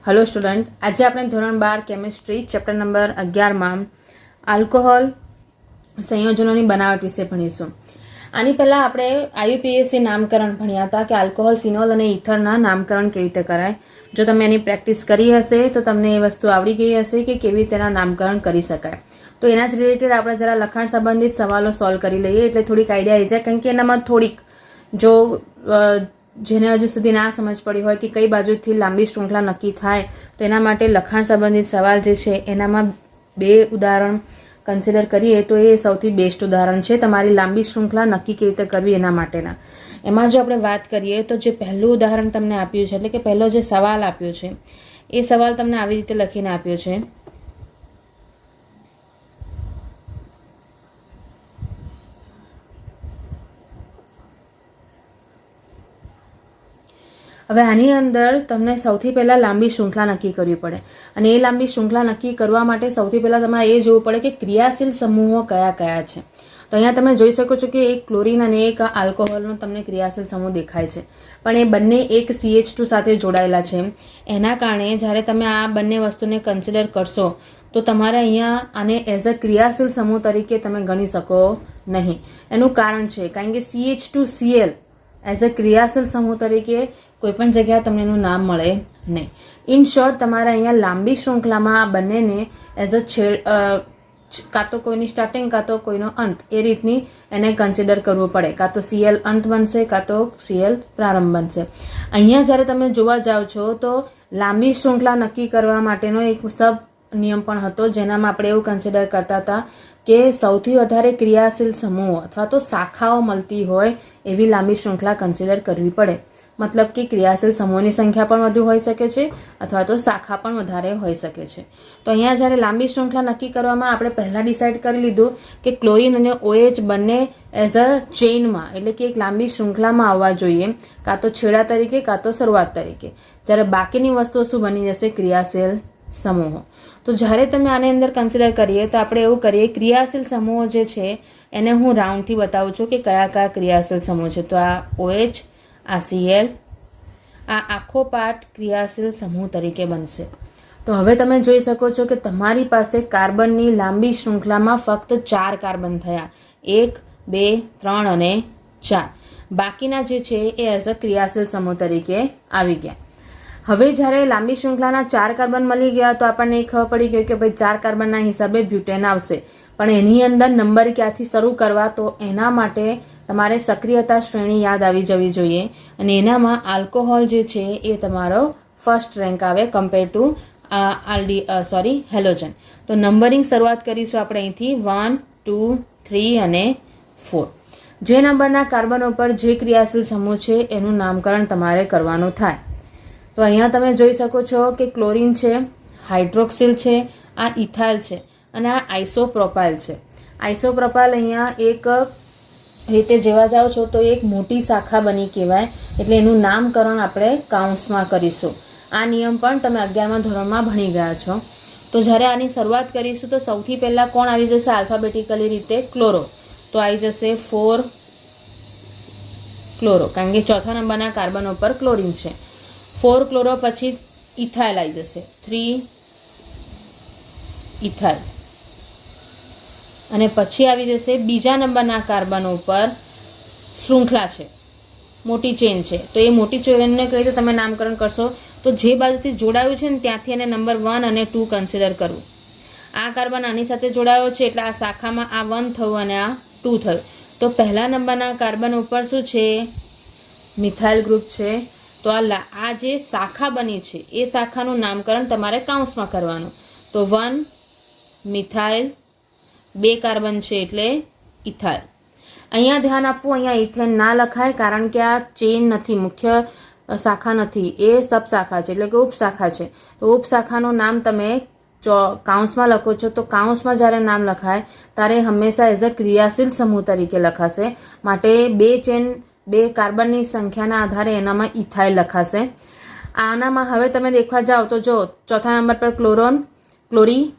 Hello student, आज આપણે ધોરણ 12 કેમિસ્ટ્રી ચેપ્ટર નંબર 11 માં આલ્કોહોલ સંયોજનોની બનાવટ વિશે ભણીશું। આની પહેલા આપણે આઈયુપીએસસી નામકરણ ભણ્યા હતા કે આલ્કોહોલ, ફિનોલ અને ઇથરના નામકરણ કેવી રીતે કરાય। જો તમે એની પ્રેક્ટિસ કરી હશે તો તમને એ વસ્તુ આવડી ગઈ હશે કે કેવી રીતે તેના નામકરણ કરી શકાય। તો એના જ રિલેટેડ આપણે જરા લખાણ સંબંધિત સવાલો સોલ્વ કરી લઈએ એટલે થોડીક આઈડિયા આવી જાય, કારણ કે એનામાં થોડીક જો જેને હજુ સુધી ના સમજ પડી હોય કે કઈ બાજુથી લાંબી શૃંખલા નક્કી થાય તો એના માટે લખાણ સંબંધિત સવાલ જે છે એનામાં બે ઉદાહરણ કન્સિડર કરીએ તો એ સૌથી બેસ્ટ ઉદાહરણ છે તમારી લાંબી શૃંખલા નક્કી કેવી રીતે કરવી એના માટેના। એમાં જો આપણે વાત કરીએ તો જે પહેલું ઉદાહરણ તમને આપ્યું છે, એટલે કે પહેલો જે સવાલ આપ્યો છે એ સવાલ તમને આવી રીતે લખીને આપ્યો છે। હવે આની અંદર તમને સૌથી પહેલાં લાંબી શૃંખલા નક્કી કરવી પડે, અને એ લાંબી શૃંખલા નક્કી કરવા માટે સૌથી પહેલાં તમારે એ જોવું પડે કે ક્રિયાશીલ સમૂહો કયા કયા છે। તો અહીંયા તમે જોઈ શકો છો કે એક ક્લોરીન અને એક આલ્કોહોલનો તમને ક્રિયાશીલ સમૂહ દેખાય છે, પણ એ બંને એક CH2 સાથે જોડાયેલા છે। એના કારણે જ્યારે તમે આ બંને વસ્તુને કન્સિડર કરશો તો તમારે અહીંયા આને એઝ અ ક્રિયાશીલ સમૂહ તરીકે તમે ગણી શકો નહીં। એનું કારણ છે કારણ કે CH2Cl એઝ અ ક્રિયાશીલ સમૂહ તરીકે કોઈપણ જગ્યાએ તમને એનું નામ મળે નહીં। ઇન શોર્ટ, તમારે અહીંયા લાંબી શૃંખલામાં આ બંનેને એઝ અ કાં તો કોઈની સ્ટાર્ટિંગ કાં તો કોઈનો અંત એ રીતની એને કન્સિડર કરવું પડે, કાં તો Cl અંત બનશે કાં તો Cl પ્રારંભ બનશે। અહીંયા જ્યારે તમે જોવા જાઓ છો તો લાંબી શૃંખલા નક્કી કરવા માટેનો એક સબ નિયમ પણ હતો, જેનામાં આપણે એવું કન્સિડર કરતા હતા કે સૌથી વધારે ક્રિયાશીલ સમૂહ અથવા તો શાખાઓ મળતી હોય એવી લાંબી શૃંખલા કન્સિડર કરવી પડે। મતલબ કે ક્રિયાશીલ સમૂહની સંખ્યા પણ વધુ હોઈ શકે છે અથવા તો શાખા પણ વધારે હોઈ શકે છે। તો અહીંયા જ્યારે લાંબી શૃંખલા નક્કી કરવામાં આપણે પહેલાં ડિસાઇડ કરી લીધું કે ક્લોરીન અને OH બંને એઝ અ ચેઇનમાં એટલે કે એક લાંબી શૃંખલામાં આવવા જોઈએ, કાં તો છેડા તરીકે કાં તો શરૂઆત તરીકે, જ્યારે બાકીની વસ્તુઓ શું બની જશે? ક્રિયાશીલ સમૂહો। તો જ્યારે તમે આની અંદર કન્સિડર કરીએ તો આપણે એવું કરીએ, ક્રિયાશીલ સમૂહો જે છે એને હું રાઉન્ડથી બતાવું છું કે કયા કયા ક્રિયાશીલ સમૂહ છે। તો આ OH, આ Cl, આ આખો પાર્ટ ક્રિયાશીલ સમૂહ તરીકે બનશે। તો હવે તમે જોઈ શકો છો કે તમારી પાસે કાર્બનની લાંબી શૃંખલામાં ફક્ત 4 કાર્બન થયા, 1, 2, 3 અને 4। બાકીના જે છે એ એઝ અ ક્રિયાશીલ સમૂહ તરીકે આવી ગયા। હવે જ્યારે લાંબી શૃંખલાના 4 કાર્બન મળી ગયા તો આપણને એ ખબર પડી ગઈ કે ભાઈ 4 કાર્બનના હિસાબે બ્યુટેન આવશે, પણ એની અંદર નંબર ક્યાંથી શરૂ કરવા? તો એના માટે તમારે સક્રિયતા શ્રેણી યાદ આવી જવી જોઈએ, અને એનામાં આલ્કોહોલ જે છે એ તમારો ફર્સ્ટ રેન્ક આવે કમ્પેર ટુ હેલોજન। તો નંબરિંગ શરૂઆત કરીશું આપણે અહીંથી 1, 2, 3 અને 4। જે નંબરના કાર્બન ઉપર જે ક્રિયાશીલ સમૂહ છે એનું નામકરણ તમારે કરવાનું થાય। તો અહીંયા તમે જોઈ શકો છો કે ક્લોરીન છે, હાઇડ્રોક્સિલ છે, આ ઇથાઇલ છે અને આ આઇસોપ્રોપાઇલ છે। આઇસોપ્રોપાઇલ અહીંયા એક રીતે જોવા જાઓ છો તો એક મોટી શાખા બની કહેવાય, એટલે એનું નામકરણ આપણે કાઉન્સમાં કરીશું। આ નિયમ પણ તમે 11મા ધોરણમાં ભણી ગયા છો। તો જ્યારે આની શરૂઆત કરીશું તો સૌથી પહેલાં કોણ આવી જશે આલ્ફાબેટિકલી રીતે? ક્લોરો। તો આવી જશે 4 ક્લોરો, કારણ કે ચોથા નંબરના કાર્બન ઉપર ક્લોરીન છે। 4 ક્લોરો પછી ઇથાઇલ આવી જશે, 3 ઇથાઇલ, અને પછી આવી જશે બીજા નંબરના કાર્બન ઉપર શૃંખલા છે, મોટી ચેન છે। તો એ મોટી ચેનને કઈ રીતે તમે નામકરણ કરશો? તો જે બાજુથી જોડાયું છે ને ત્યાંથી એને નંબર 1 અને 2 કન્સિડર કરવું। આ કાર્બન આની સાથે જોડાયો છે એટલે આ શાખામાં આ 1 થયું અને આ 2 થયું। તો પહેલા નંબરના કાર્બન ઉપર શું છે? મિથાઇલ ગ્રુપ છે। તો આ જે શાખા બની છે એ શાખાનું નામકરણ તમારે કાઉન્સમાં કરવાનું। તો 1 મિથાઇલ, 2 કાર્બન છે એટલે ઇથાઇલ। અહીંયા ધ્યાન આપવું, અહીંયા ઇથેન ના લખાય કારણ કે આ ચેઇન નથી, મુખ્ય શાખા નથી, એ સબ શાખા છે એટલે કે ઉપશાખા છે। તો ઉપશાખાનું નામ તમે કાઉન્સમાં લખો છો તો કાઉન્સમાં જ્યારે નામ લખાય ત્યારે હંમેશા એઝ અ ક્રિયાશીલ સમૂહ તરીકે લખાશે, માટે 2 કાર્બનની સંખ્યાના આધારે એનામાં ઇથાઇલ લખાશે। આનામાં હવે તમે દેખવા જાઓ તો જો ચોથા નંબર પર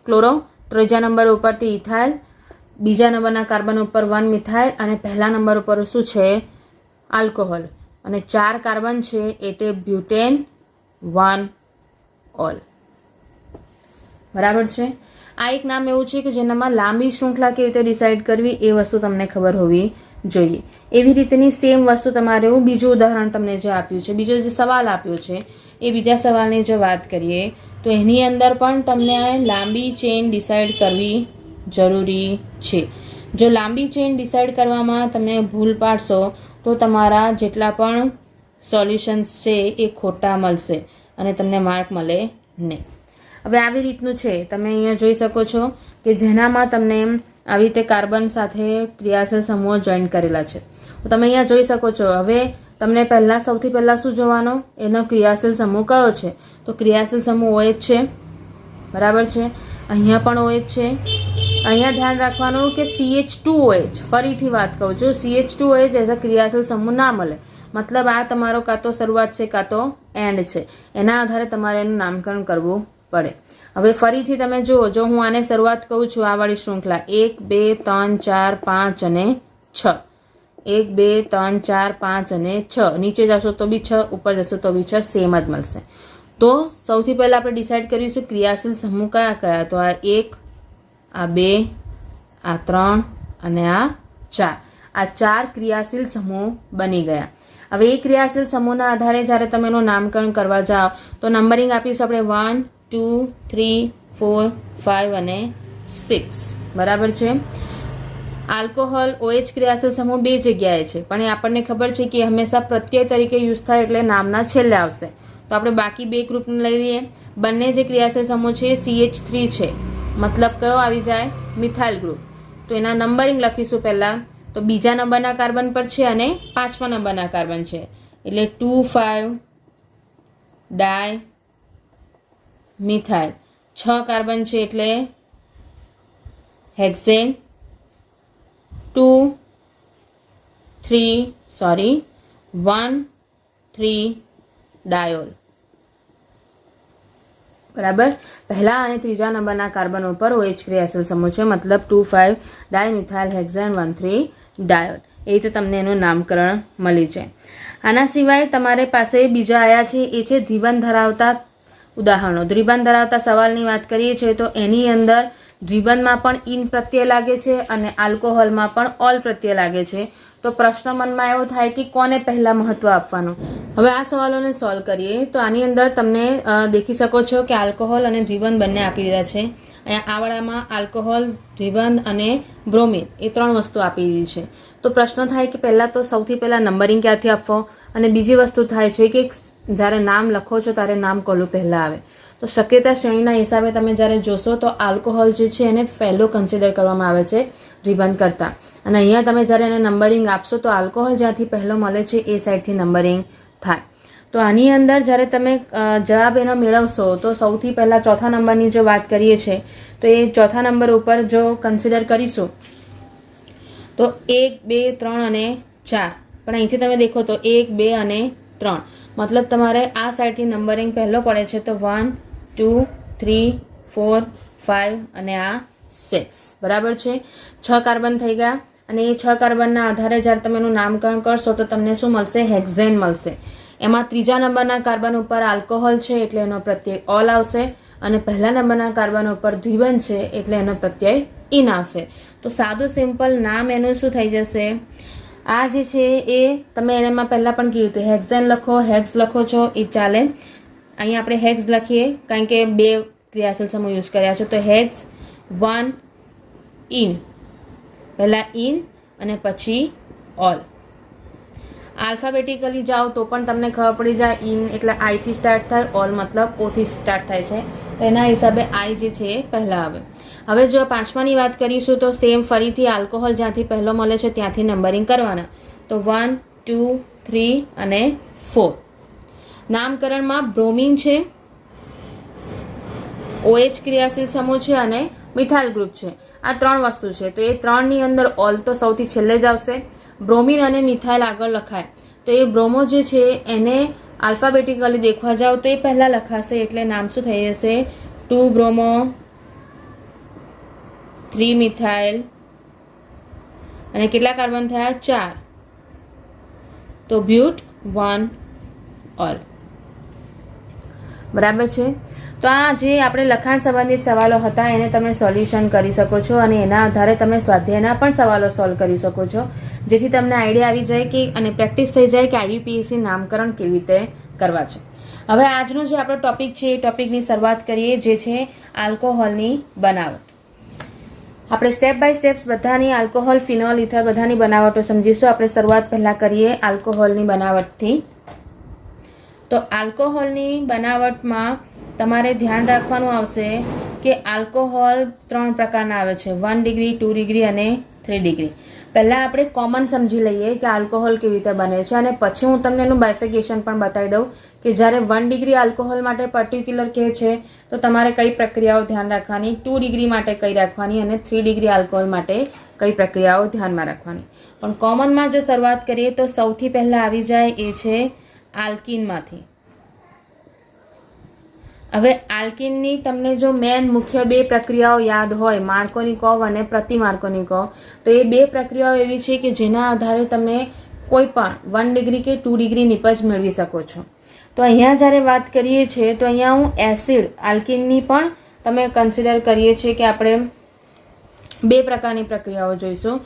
ક્લોરો, ત્રીજા નંબર ઉપરથી ઇથાઇલ, બીજા નંબરના કાર્બન ઉપર 1 મિથાઇલ અને પહેલા નંબર ઉપર શું છે? આલ્કોહોલ, અને 4 કાર્બન છે એટલે બ્યુટેન 1 ઓલ. બરાબર છે. આ એક નામ એવું છે કે જેનામાં લાંબી શૃંખલા કેવી રીતે ડિસાઇડ કરવી એ વસ્તુ તમને ખબર હોવી જોઈએ. એવી રીતની સેમ વસ્તુ તમારે હું બીજું ઉદાહરણ તમને જે આપ્યું છે, બીજો જે સવાલ આપ્યો છે એ બીજા સવાલની જો વાત કરીએ તો એની અંદર પણ તમને લાંબી ચેઇન ડિસાઇડ કરવી જરૂરી છે. જો લાંબી ચેઇન ડિસાઇડ કરવામાં તમે ભૂલ પાડશો તો તમારા જેટલા પણ સોલ્યુશન્સ છે એ ખોટા મળશે અને તમને માર્ક મળે નહીં. હવે આવી રીતનું છે, તમે અહીંયા જોઈ શકો છો કે જેનામાં તમને આવી રીતે કાર્બન સાથે ક્રિયાશીલ સમૂહો જોઈન્ટ કરેલા છે. તો તમે અહીંયા જોઈ શકો છો. હવે તમને સૌથી પહેલાં શું જોવાનો, એનો ક્રિયાશીલ સમૂહ કયો છે? તો ક્રિયાશીલ સમૂહ OH છે. બરાબર છે. અહીંયા પણ OH છે. અહીંયા ધ્યાન રાખવાનું કે CH2OH, ફરીથી વાત કહું છું, CH2OH એઝ અ ક્રિયાશીલ સમૂહ ના મળે. મતલબ આ તમારો કાં તો શરૂઆત છે કાં તો એન્ડ છે. એના આધારે તમારે એનું નામકરણ કરવું પડે. હવે ફરીથી તમે જુઓ, જો હું આને શરૂઆત કહું છું આ વાળી શૃંખલા 1 2 3 4 5 અને 6, 1 2 3 4 5 અને 6, નીચે જશો તો બી 6, ઉપર જશો તો બી 6, સેમ જ મળશે. તો સૌથી પહેલા આપણે ડિસાઇડ કરીશું ક્રિયાશીલ સમૂહ કયા કયા. તો આ 1, આ 2, આ 3 અને આ 4. આ 4 ક્રિયાશીલ સમૂહ બની ગયા. હવે એ ક્રિયાશીલ સમૂહના આધારે જ્યારે તમે એનું નામકરણ કરવા જાઓ તો નંબરિંગ આપીશું આપણે 1 2 3 4 5 અને 6. બરાબર છે. આલ્કોહોલ OH ક્રિયાશીલ સમૂહ 2 જગ્યાએ છે, પણ એ આપણને ખબર છે કે હંમેશા પ્રત્યય તરીકે યુઝ થાય એટલે નામના છેલ્લે આવશે. તો આપણે બાકી 2 ગ્રુપને લઈ લઈએ. બંને જે ક્રિયાશીલ સમૂહ છે CH3 છે, મતલબ કયો આવી જાય? Methyl group. તો એના નંબરિંગ લખીશું પહેલાં. તો બીજા નંબરના કાર્બન પર છે અને 5મા નંબરના કાર્બન છે, એટલે 2,5 ડાય મિથાઇલ. 6 કાર્બન છે એટલે હેક્સેન. 1 3 ડાયોલ. બરાબર. પહેલા અને ત્રીજા નંબરના કાર્બન ઉપર OH ક્રિયાશીલ સમૂહ છે, મતલબ 2,5 ડાયમિથાઇલ હેક્સેન 1,3 ડાયોલ. એ રીતે તમને એનું નામકરણ મળી જાય. આના સિવાય તમારી પાસે બીજા આયા છે, એ છે દ્વિબંધ ધરાવતા ઉદાહરણો. દ્વિબંધ ધરાવતા સવાલની વાત કરીએ છીએ તો એની અંદર દ્વિબંધમાં પણ ઇન પ્રત્યય લાગે છે અને આલ્કોહોલમાં પણ ઓલ પ્રત્યય લાગે છે. તો પ્રશ્ન મનમાં એવો થાય કે કોને પહેલા મહત્વ આપવાનું. હવે આ સવાલોને સોલ્વ કરીએ તો આની અંદર તમને દેખી શકો છો કે આલ્કોહોલ અને દ્વિબંધ બંને આપી દીધા છે. અહીંયા આ વાળામાં આલ્કોહોલ, દ્વિબંધ અને બ્રોમિન એ 3 વસ્તુ આપી દીધી છે. તો પ્રશ્ન થાય કે પહેલાં તો સૌથી પહેલાં નંબરિંગ ક્યાંથી આપવો, અને બીજી વસ્તુ થાય છે કે જ્યારે નામ લખો છો ત્યારે નામ કોલું પહેલાં આવે. તો શક્યતા શ્રેણીના હિસાબે તમે જ્યારે જોશો તો આલ્કોહોલ જે છે એને પહેલો કન્સિડર કરવામાં આવે છે દ્વિબંધ કરતાં. અને અહીંયા તમે જ્યારે એને નંબરિંગ આપશો તો આલ્કોહોલ જ્યાંથી પહેલો મળે છે એ સાઈડથી નંબરિંગ થાય. તો આની અંદર જ્યારે તમે જવાબ એનો મેળવશો તો સૌથી પહેલાં ચોથા નંબરની જો વાત કરીએ છીએ તો એ ચોથા નંબર ઉપર જો કન્સિડર કરીશું તો 1 2 3 અને 4, પણ અહીંથી તમે દેખો તો 1 2 અને 3, મતલબ તમારે આ સાઈડથી નંબરિંગ પહેલો પડે છે. તો 1 2 3 4 5 અને આ 6. બરાબર છે. 6 કાર્બન થઈ ગયા અને એ 6 કાર્બનના આધારે જ્યારે તમે એનું નામકરણ કરશો તો તમને શું મળશે? હેક્સેન મળશે. એમાં ત્રીજા નંબરના કાર્બન ઉપર આલ્કોહોલ છે એટલે એનો પ્રત્યય ઓલ આવશે, અને પહેલા નંબરના કાર્બન ઉપર દ્વિબંધ છે એટલે એનો પ્રત્યય ઇન આવશે. તો સાદું સિમ્પલ નામ એનું શું થઈ જશે? આ જે છે એ તમે એનામાં પહેલાં પણ કીધું હતું, હેક્સેન લખો, હેક્સ લખો છો એ ચાલે. અહીંયા આપણે હેક્સ લખીએ કારણ કે 2 ક્રિયાશીલ સમૂહ યુઝ કર્યા છે. તો હેક્સ 1 ઇન, પહેલાં ઇન અને પછી ઓલ. આલ્ફાબેટિકલી જાઓ તો પણ તમને ખબર પડી જાય. ઇન એટલે આઈથી સ્ટાર્ટ થાય, ઓલ મતલબ ઓથી સ્ટાર્ટ થાય છે. તો એના હિસાબે આઈ જે છે એ પહેલાં આવે. હવે જો 5માની વાત કરીશું તો સેમ ફરીથી આલ્કોહોલ જ્યાંથી પહેલો મળે છે ત્યાંથી નંબરિંગ કરવાના. તો 1 2 3 અને 4. નામકરણમાં બ્રોમિન છે, OH ક્રિયાશીલ સમૂહ છે અને મિથાઇલ ગ્રુપ છે. આ 3 વસ્તુ છે. તો એ 3ની અંદર ઓલ તો સૌથી છેલ્લે જ આવશે. બ્રોમિન અને મિથાઇલ આગળ લખાય. તો એ બ્રોમો જે છે એને આલ્ફાબેટિકલી દેખવા જાઓ તો એ પહેલાં લખાશે, એટલે નામ શું થઈ જશે? 2 બ્રોમો 3 મિથાઇલ અને કેટલા કાર્બન થયા? 4. તો બ્યુટ 1 ઓલ. બરાબર છે. તો આ જે આપણે લખાણ સંબંધિત સવાલો હતા એને તમે સોલ્યુશન કરી શકો છો અને એના આધારે તમે સ્વાધ્યાયના પણ સવાલો સોલ્વ કરી શકો છો, જેથી તમને આઈડિયા આવી જાય કે અને પ્રેક્ટિસ થઈ જાય કે IUPAC નામકરણ કેવી રીતે કરવા છે. હવે આજનો જે આપણો ટોપિક છે એ ટોપિકની શરૂઆત કરીએ, જે છે આલ્કોહોલની બનાવટ. આપણે સ્ટેપ બાય સ્ટેપ્સ બધાની આલ્કોહોલ, ફિનોલ, ઇથર બધાની બનાવટો સમજીશું. આપણે શરૂઆત પહેલાં કરીએ આલ્કોહોલની બનાવટથી. તો આલ્કોહોલની બનાવટમાં તમારે ધ્યાન રાખવાનું આવશે કે આલ્કોહોલ 3 પ્રકારના આવે છે, 1 ડિગ્રી, 2 ડિગ્રી અને 3 ડિગ્રી. પહેલાં આપણે કોમન સમજી લઈએ કે આલ્કોહોલ કેવી રીતે બને છે અને પછી હું તમને એનું બાયફિકેશન પણ બતાવી દઉં કે જ્યારે 1 ડિગ્રી આલ્કોહોલ માટે પર્ટિક્યુલર કહે છે તો તમારે કઈ પ્રક્રિયાઓ ધ્યાન રાખવાની, 2 ડિગ્રી માટે કઈ રાખવાની અને 3 ડિગ્રી આલ્કોહોલ માટે કઈ પ્રક્રિયાઓ ધ્યાનમાં રાખવાની. પણ કોમનમાં જો શરૂઆત કરીએ તો સૌથી પહેલાં આવી જાય એ છે આલ્કીનમાંથી. હવે આલ્કીનની તમને જો મેન મુખ્ય 2 પ્રક્રિયાઓ યાદ હોય, માર્કોનિકોવ અને પ્રતિમાર્કોનિકોવ, તો એ 2 પ્રક્રિયાઓ એવી છે કે જેના આધારે તમે કોઈ પણ 1 ડિગ્રી કે 2 ડિગ્રી નિપજ મેળવી શકો છો. તો અહીંયા જ્યારે વાત કરીએ છીએ તો અહીંયા હું એસિડ આલ્કીનની પણ તમે કન્સિડર કરીએ છીએ કે આપણે 2 પ્રકારની પ્રક્રિયાઓ જોઈશું.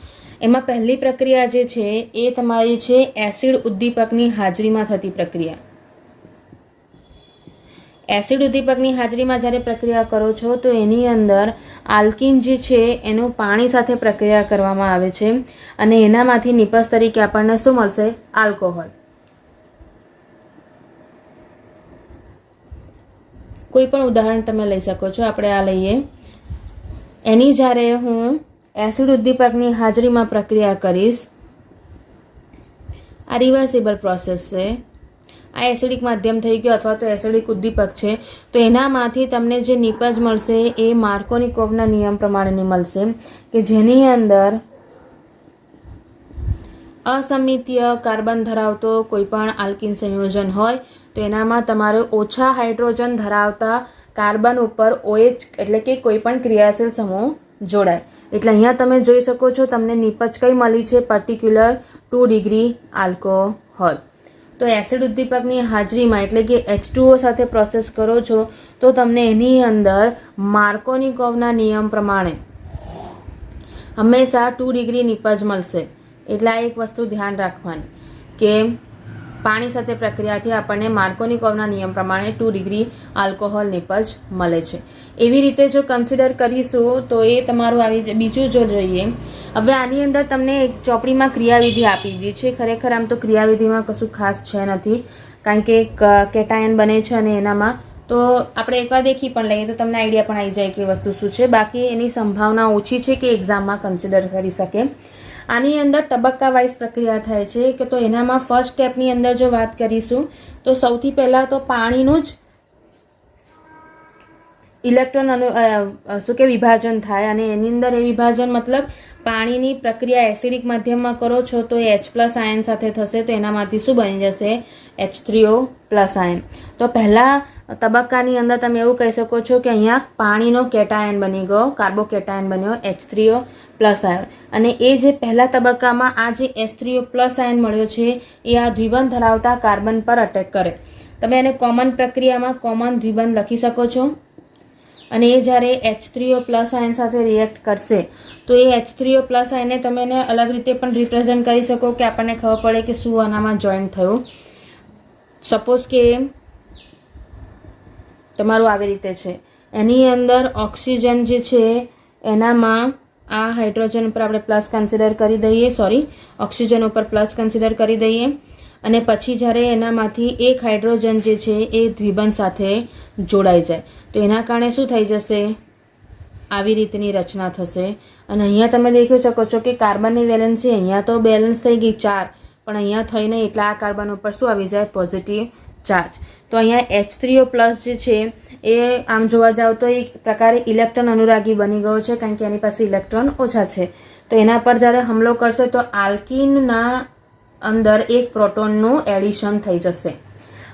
એમાં પહેલી પ્રક્રિયા જે છે એ તમારી છે એસિડ ઉદ્દીપકની હાજરીમાં થતી પ્રક્રિયા. એસિડ ઉદ્દીપકની હાજરીમાં જ્યારે પ્રક્રિયા કરો છો તો એની અંદર આલ્કીન જે છે એનું પાણી સાથે પ્રક્રિયા કરવામાં આવે છે અને એનામાંથી નિપજ તરીકે આપણને શું મળશે? આલ્કોહોલ. કોઈ પણ ઉદાહરણ તમે લઈ શકો છો. આપણે આ લઈએ. એની જ્યારે હું એસિડ ઉદ્દીપકની હાજરીમાં પ્રક્રિયા કરીશ, આ રિવર્સિબલ પ્રોસેસ છે. આ એસિડિક માધ્યમ થઈ ગયો અથવા તો એસિડિક ઉદ્દીપક છે, તો એનામાંથી તમને જે નિપજ મળશે એ માર્કોનિકોવના નિયમ પ્રમાણેની મળશે કે જેની અંદર અસમિતીય કાર્બન ધરાવતો કોઈ પણ આલ્કીન સંયોજન હોય તો એનામાં તમારે ઓછા હાઇડ્રોજન ધરાવતા કાર્બન ઉપર OH એટલે કે કોઈ પણ ક્રિયાશીલ સમૂહ જોડાય. એટલે અહીંયા તમે જોઈ શકો છો તમને નિપજ કઈ મળી છે? Particular 2 degree alcohol. તો એસિડ ઉદ્દીપકની હાજરીમાં એટલે કે H2O સાથે પ્રોસેસ કરો છો તો તમને એની અંદર માર્કોનિકોવના નિયમ પ્રમાણે હંમેશા 2 ડિગ્રી નિપજ મળશે. એટલે આ એક વસ્તુ ધ્યાન રાખવાની કે પાણી સાથે પ્રક્રિયાથી આપણને માર્કોનિકોવના નિયમ પ્રમાણે 2 ડિગ્રી આલ્કોહોલ નિપજ મળે છે. એવી રીતે જો કન્સિડર કરીશું તો એ તમારું આવી જાય. બીજું જો જોઈએ, હવે આની અંદર તમને એક ચોપડીમાં ક્રિયાવિધિ આપી દીધી છે. ખરેખર આમ તો ક્રિયાવિધિમાં કશું ખાસ છે નથી, કારણ કે કેટાયન બને છે અને એનામાં તો આપણે એકવાર દેખી પણ લઈએ તો તમને આઈડિયા પણ આવી જાય કે વસ્તુ શું છે. બાકી એની સંભાવના ઓછી છે કે એક્ઝામમાં કન્સિડર કરી શકે. આની અંદર તબક્કા વાઇઝ પ્રક્રિયા થાય છે કે તો એનામાં ફર્સ્ટ સ્ટેપની અંદર જો વાત કરીશું તો સૌથી પહેલાં તો પાણીનું જ ઇલેક્ટ્રોન શું કે વિભાજન થાય અને એની અંદર એ વિભાજન મતલબ પાણીની પ્રક્રિયા એસિડિક માધ્યમમાં કરો છો તો એ H+ આયન સાથે થશે તો એનામાંથી શું બની જશે? H3O+ ion. તો પહેલા તબક્કાની અંદર તમે એવું કહી શકો છો કે અહીંયા પાણીનો કેટાયન બની ગયો, કાર્બોકેટાયન બન્યો H3O+ આયન. અને એ જે પહેલા તબક્કામાં આ જે H3O+ આયન મળ્યો છે એ આ દ્વિબંધ ધરાવતા કાર્બન પર અટેક કરે. તમે એને કોમન પ્રક્રિયામાં કોમન દ્વિબંધ લખી શકો છો અને એ જ્યારે H3O+ આયન સાથે રિએક્ટ કરશે તો એ H3O+ આયનને તમે એને અલગ રીતે પણ રિપ્રેઝેન્ટ કરી શકો કે આપણને ખબર પડે કે શું આનામાં જોઈન્ટ થયું. સપોઝ કે તમારું આવી રીતે છે, એની અંદર ઓક્સિજન જે છે એનામાં આ હાઇડ્રોજન ઉપર આપણે પ્લસ કન્સિડર કરી દઈએ, ઓક્સિજન ઉપર પ્લસ કન્સિડર કરી દઈએ અને પછી જ્યારે એનામાંથી એક હાઇડ્રોજન જે છે એ દ્વિબંધ સાથે જોડાઈ જાય તો એના કારણે શું થઈ જશે? આવી રીતની રચના થશે. અને અહીંયા તમે દેખી શકો છો કે કાર્બનની વેલેન્સી અહીંયા તો બેલેન્સ થઈ ગઈ 4, પણ અહીંયા થઈ નહીં એટલે આ કાર્બન ઉપર શું આવી જાય? Positive charge. તો અહીંયા H3O+ જે છે એ આમ જોવા જાવ તો એક પ્રકારે ઇલેક્ટ્રોન અનુરાગી બની ગયો છે, કારણ કે એની પાસે ઇલેક્ટ્રોન ઓછા છે. તો એના પર જ્યારે હુમલો કરશે તો આલ્કીનના અંદર એક પ્રોટોનનું એડિશન થઈ જશે.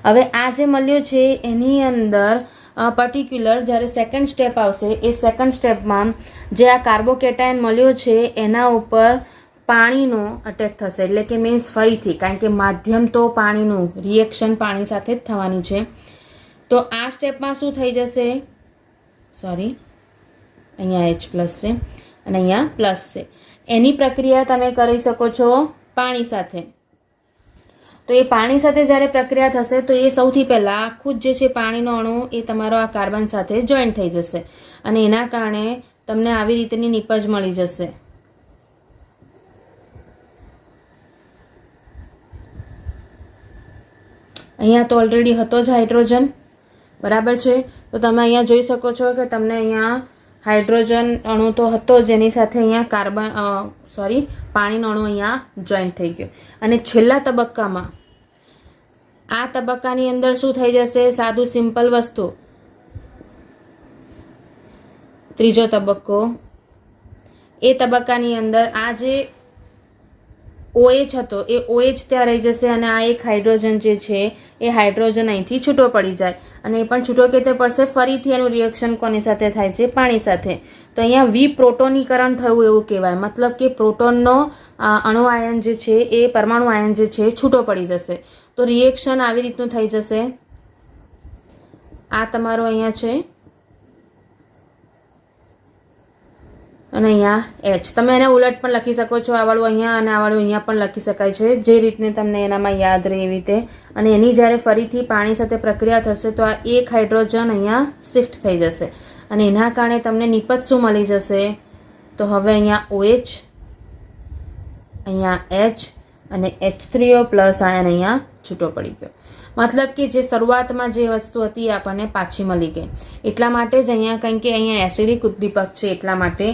હવે આ જે મળ્યો છે એની અંદર પર્ટિક્યુલર જ્યારે સેકન્ડ સ્ટેપ આવશે એ સેકન્ડ સ્ટેપમાં જે આ કાર્બોકેટાયન મળ્યો છે એના ઉપર પાણીનો અટેક થશે. એટલે કે મીન્સ ફરીથી, કારણ કે માધ્યમ તો પાણીનું રિએક્શન પાણી સાથે જ થવાની છે, તો આ સ્ટેપમાં શું થઈ જશે, સોરી અહીંયા H પ્લસ છે અને અહીંયા પ્લસ છે. એની પ્રક્રિયા તમે કરી શકો છો પાણી સાથે. તો એ પાણી સાથે જ્યારે પ્રક્રિયા થશે તો એ સૌથી પહેલાં આખું જ જે છે પાણીનો અણુ એ તમારો આ કાર્બન સાથે જોઈન્ટ થઈ જશે અને એના કારણે તમને આવી રીતની નીપજ મળી જશે. અહીંયા તો ઓલરેડી હતો જ હાઇડ્રોજન, બરાબર છે. તો તમે અહીંયા જોઈ શકો છો કે તમને અહીંયા હાઇડ્રોજન અણુ તો હતો જેની સાથે અહીંયા પાણીનો અણુ અહીંયા જોઈન્ટ થઈ ગયો. અને છેલ્લા તબક્કામાં આ તબક્કાની અંદર શું થઈ જશે, સાદું સિમ્પલ વસ્તુ. ત્રીજો તબક્કો, એ તબક્કાની અંદર આ જે OH હતો એ OH ત્યાં રહી જશે અને આ એક હાઇડ્રોજન જે છે એ હાઇડ્રોજન અહીંથી છૂટો પડી જાય અને એ પણ છૂટો કેતે પડશે, ફરીથી એનું રિએક્શન કોની સાથે થાય છે, પાણી સાથે. તો અહીંયા વિપ્રોટોનીકરણ થયું એવું કહેવાય. મતલબ કે પ્રોટોનનો અણુ આયન જે છે એ પરમાણુ આયન જે છે છૂટો પડી જશે. તો રિએક્શન આવી રીતનું થઈ જશે. આ તમારો અહીંયા છે અને અહીંયા H. તમે એને ઉલટ પણ લખી શકો છો, આ વાળું અહીંયા અને આ વાળું અહીંયા પણ લખી શકાય છે, જે રીતને તમને એનામાં યાદ રહે એવી રીતે. અને એની જ્યારે ફરીથી પાણી સાથે પ્રક્રિયા થશે તો આ એક હાઇડ્રોજન અહીંયા શિફ્ટ થઈ જશે અને એના કારણે તમને નિપજ શું મળી જશે, તો હવે અહીંયા OH, અહીંયા H અને H3O પ્લસ આયન અહીંયા છૂટો પડી ગયો. મતલબ કે જે શરૂઆતમાં જે વસ્તુ હતી એ આપણને પાછી મળી ગઈ. એટલા માટે જ અહીંયા, કારણ કે અહીંયા એસિડિક ઉદ્દીપક છે એટલા માટે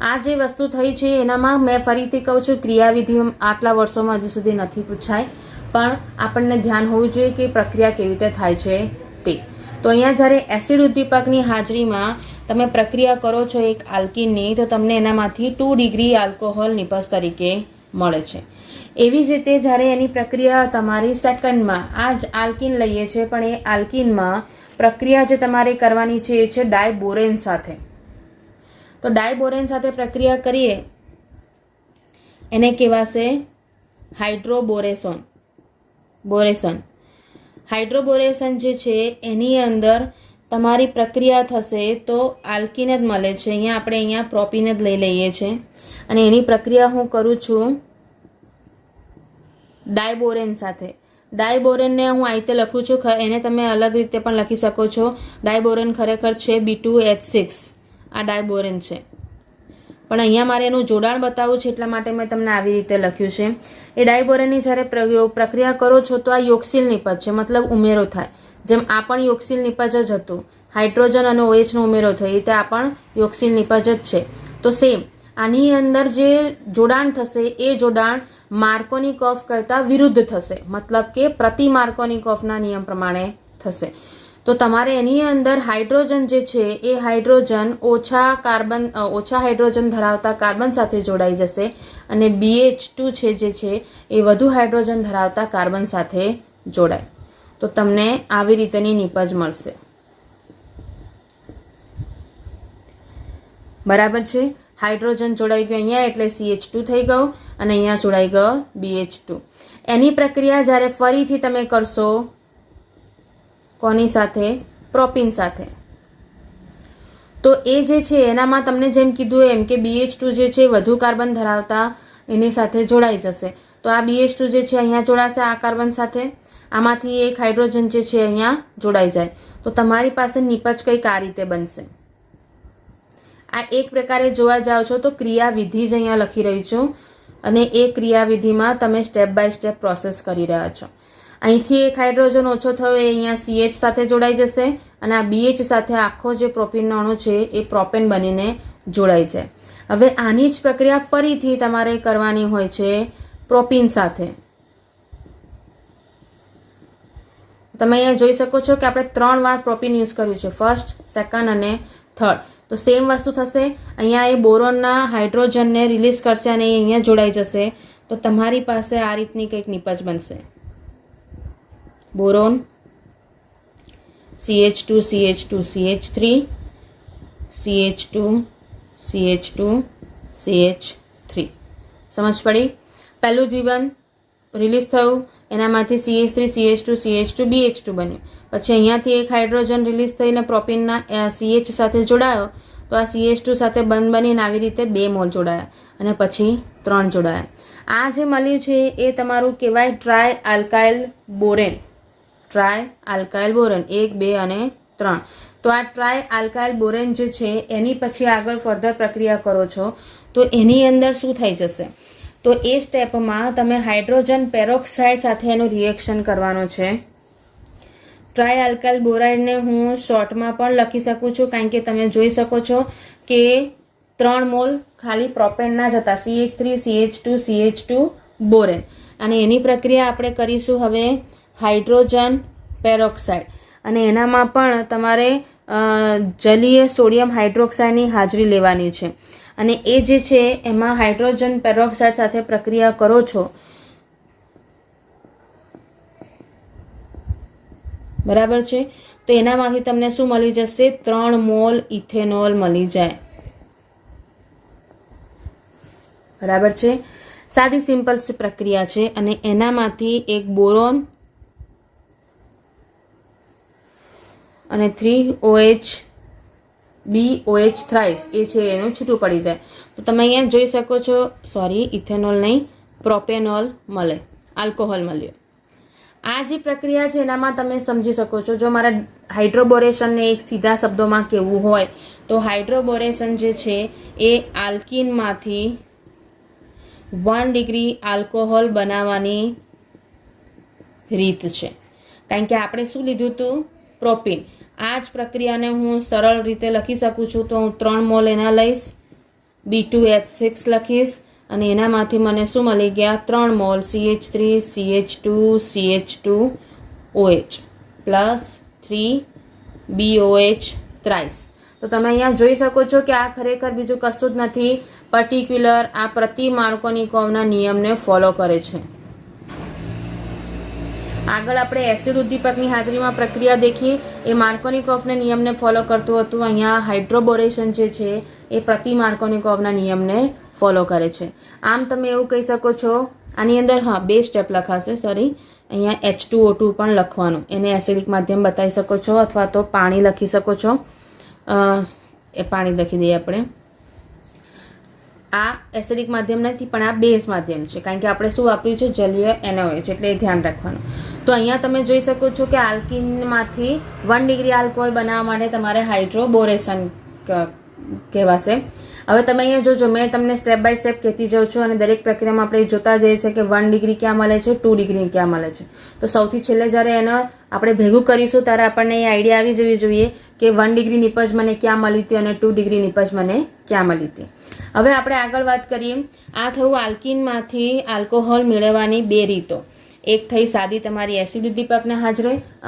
આ જે વસ્તુ થઈ છે એનામાં મેં ફરીથી કહું છું, ક્રિયાવિધિ આટલા વર્ષોમાં હજી સુધી નથી પૂછાય, પણ આપણને ધ્યાન હોવું જોઈએ કે પ્રક્રિયા કેવી રીતે થાય છે તે. તો અહીંયા જ્યારે એસિડ ઉદ્દીપકની હાજરીમાં તમે પ્રક્રિયા કરો છો એક આલ્કીનની, તો તમને એનામાંથી 2 ડિગ્રી આલ્કોહોલ નિપજ તરીકે મળે છે. એવી જ રીતે જ્યારે એની પ્રક્રિયા તમારી સેકન્ડમાં આ જ આલ્કીન લઈએ છીએ, પણ એ આલ્કીનમાં પ્રક્રિયા જે તમારે કરવાની છે એ છે ડાયબોરેન સાથે. તો ડાયબોરેન સાથે પ્રક્રિયા કરીએ એને કહેવાશે હાઇડ્રોબોરેશન. હાઇડ્રોબોરેશન જે છે એની અંદર તમારી પ્રક્રિયા થશે તો આલ્કીન જ મળે છે. અહીંયા પ્રોપીન જ લઈ લઈએ છીએ અને એની પ્રક્રિયા હું કરું છું ડાયબોરેન સાથે. ડાયબોરેનને હું આ રીતે લખું છું, એને તમે અલગ રીતે પણ લખી શકો છો. ડાયબોરેન ખરેખર છે B2H6, આ ડાયબોરેન છે, પણ અહીંયા મારે એનું જોડાણ બતાવવું છે એટલા માટે મેં તમને આવી રીતે લખ્યું છે. એ ડાયબોરેનની જ્યારે પ્રક્રિયા કરો છો તો આ યોક્સિલ નિપજ છે, મતલબ ઉમેરો થાય. જેમ આ પણ યોક્સિલ નિપજ જ હતું, હાઇડ્રોજન અને OH નો ઉમેરો થયો, એ રીતે આ પણ યોક્સિલ નિપજ જ છે. તો સેમ આની અંદર જે જોડાણ થશે એ જોડાણ માર્કોનિકોફ કરતાં વિરુદ્ધ થશે, મતલબ કે પ્રતિ માર્કોનિકોફના નિયમ પ્રમાણે થશે. તો તમારે એની અંદર હાઇડ્રોજન જે છે એ હાઇડ્રોજન ઓછા હાઇડ્રોજન ધરાવતા કાર્બન સાથે જોડાઈ જશે અને BH2 છે જે છે એ વધુ હાઇડ્રોજન ધરાવતા કાર્બન સાથે જોડાય. તો તમને આવી રીતની નિપજ મળશે. બરાબર છે. હાઇડ્રોજન જોડાઈ ગયો અહીંયા એટલે CH2 થઈ ગયું અને અહીંયા જોડાઈ ગયો BH2. એની પ્રક્રિયા જ્યારે ફરીથી તમે કરશો કોની સાથે, પ્રોપીન સાથે, તો એ જે છે એનામાં તમને જેમ કીધું એમ કે BH2 જે છે વધુ કાર્બન ધરાવતા એની સાથે જોડાઈ જશે. તો આ BH2 જે છે અહીંયા જોડાશે આ કાર્બન સાથે, આમાંથી એક હાઇડ્રોજન જે છે અહીંયા જોડાઈ જાય. તો તમારી પાસે નિપજ કંઈક આ રીતે બનશે. આ એક પ્રકારે જોવા જાઓ છો તો ક્રિયાવિધિ જ અહીંયા લખી રહી છું અને એ ક્રિયાવિધિમાં તમે સ્ટેપ બાય સ્ટેપ પ્રોસેસ કરી રહ્યા છો. અહીંથી એક હાઇડ્રોજન ઓછો થયો એ અહીંયા CH સાથે જોડાઈ જશે અને આ BH સાથે આખો જે પ્રોપીનનો અણુ છે એ પ્રોપેન બનીને જોડાઈ જાય. હવે આની જ પ્રક્રિયા ફરીથી તમારે કરવાની હોય છે પ્રોપીન સાથે. તમે અહીંયા જોઈ શકો છો કે આપણે 3 વાર પ્રોપીન યુઝ કર્યું છે, ફર્સ્ટ, સેકન્ડ અને થર્ડ. તો સેમ વસ્તુ થશે. અહીંયા એ બોરોનના હાઇડ્રોજનને રિલીઝ કરશે અને એ અહીંયા જોડાઈ જશે. તો તમારી પાસે આ રીતની કંઈક નિપજ બનશે. Boron CH2 CH2 CH3 CH2 CH2 CH3. સમજ પડી? પહેલું દ્વિબંધ રિલીઝ થયું, એનામાંથી CH3 CH2 BH2 બન્યું. પછી અહીંયાથી એક હાઇડ્રોજન રિલીઝ થઈને પ્રોપીનના CH સાથે જોડાયો, તો આ CH2 સાથે બંધ બનીને આવી રીતે 2 મોલ જોડાયા અને પછી 3 જોડાયા. આ જે મળ્યું છે એ તમારું કહેવાય try alkyl Warren. Try alkyl Warren 1, 2 અને 3. તો આ ટ્રાય આલ્કાઇલ બોરેન જે છે એની પછી આગળ ફર્ધર પ્રક્રિયા કરો છો તો એની અંદર શું થઈ જશે? તો એ સ્ટેપમાં તમે હાઇડ્રોજન પેરોક્સાઇડ સાથે એનું રિએક્શન કરવાનું છે. ટ્રાય આલ્કાઇલ બોરાઇડને હું શોર્ટમાં પણ લખી શકું છું, કારણ કે તમે જોઈ શકો છો કે 3 મોલ ખાલી પ્રોપેનના જ હતા, CH3 CH2 CH2 બોરેન. અને એની પ્રક્રિયા આપણે કરીશું હવે હાઇડ્રોજન પેરોક્સાઇડ, અને એનામાં પણ તમારે જલીય સોડિયમ હાઇડ્રોક્સાઇડની હાજરી લેવાની છે. અને એ જે છે એમાં હાઇડ્રોજન પેરોક્સાઇડ સાથે પ્રક્રિયા કરો છો, બરાબર છે, તો એનામાંથી તમને શું મળી જશે? 3 મોલ ઇથેનોલ મળી જાય. બરાબર છે. સાદી સિમ્પલ પ્રક્રિયા છે. અને એનામાંથી એક બોરોન અને 3OH BOH થ્રાઇસ એ છે એનું છૂટું પડી જાય. તો તમે અહીંયા જોઈ શકો છો, સોરી ઇથેનોલ નહીં, પ્રોપેનોલ મળે, આલ્કોહોલ મળ્યો. આ જે પ્રક્રિયા છે એનામાં તમે સમજી શકો છો, જો મારા હાઇડ્રોબોરેશનને એક સીધા શબ્દોમાં કહેવું હોય તો હાઇડ્રોબોરેશન જે છે એ આલ્કીનમાંથી 1 ડિગ્રી આલ્કોહોલ બનાવવાની રીત છે. કારણ કે આપણે શું લીધું હતું? પ્રોપીન. આ જ પ્રક્રિયાને હું સરળ રીતે લખી શકું છું, તો હું 3 મોલ એના લઈશ, B2H6 લખીશ, અને એનામાંથી મને શું મળી ગયા? 3 mall CH3 CH2 CH2OH plus 3 BOH thrice. તો તમે અહીંયા જોઈ શકો છો કે આ ખરેખર બીજું કશું જ નથી, પર્ટિક્યુલર આ પ્રતિ માર્કોનિકોવના નિયમને ફોલો કરે છે. આગળ આપણે એસિડ ઉદ્દીપકની હાજરીમાં પ્રક્રિયા દેખી, એ માર્કોનિકોવના નિયમને ફોલો કરતું હતું. અહીંયા હાઇડ્રોબોરેશન જે છે એ પ્રતિ માર્કોનિકોવના નિયમને ફોલો કરે છે. આમ તમે એવું કહી શકો છો, આની અંદર 2 સ્ટેપ લખાશે, સોરી, અહીંયા H2O2 પણ લખવાનું, એને એસિડિક માધ્યમ બતાવી શકો છો, અથવા તો પાણી લખી શકો છો. એ પાણી લખી દઈએ આપણે. આ એસિડિક માધ્યમ નથી પણ આ બેઝ માધ્યમ છે, કારણ કે આપણે શું વાપર્યું છે? જલીય NaOH, એટલે એ ધ્યાન રાખવાનું. તો અહીંયા તમે જોઈ શકો છો કે આલ્કીનમાંથી 1 ડિગ્રી આલ્કોહોલ બનાવવા માટે તમારે હાઇડ્રોબોરેશન કહેવાશે. હવે તમે અહીંયા જોજો, મેં તમને સ્ટેપ બાય સ્ટેપ કહેતી જાઉં છું, અને દરેક પ્રક્રિયામાં આપણે જોતા જઈએ છીએ કે 1 ડિગ્રી ક્યાં મળે છે, 2 ડિગ્રી ક્યાં મળે છે. તો સૌથી છેલ્લે જ્યારે એને આપણે ભેગું કરીશું ત્યારે આપણને એ આઈડિયા આવી જવી જોઈએ કે 1 ડિગ્રી નિપજ મને ક્યાં મળી હતી અને 2 ડિગ્રી નિપજ મને ક્યાં મળી હતી. હવે આપણે આગળ વાત કરીએ. આ થયું આલ્કીનમાંથી આલ્કોહોલ મેળવવાની 2 રીતો. એક થઈ સાદી તમારી એસિડ ઉદ્દીપકના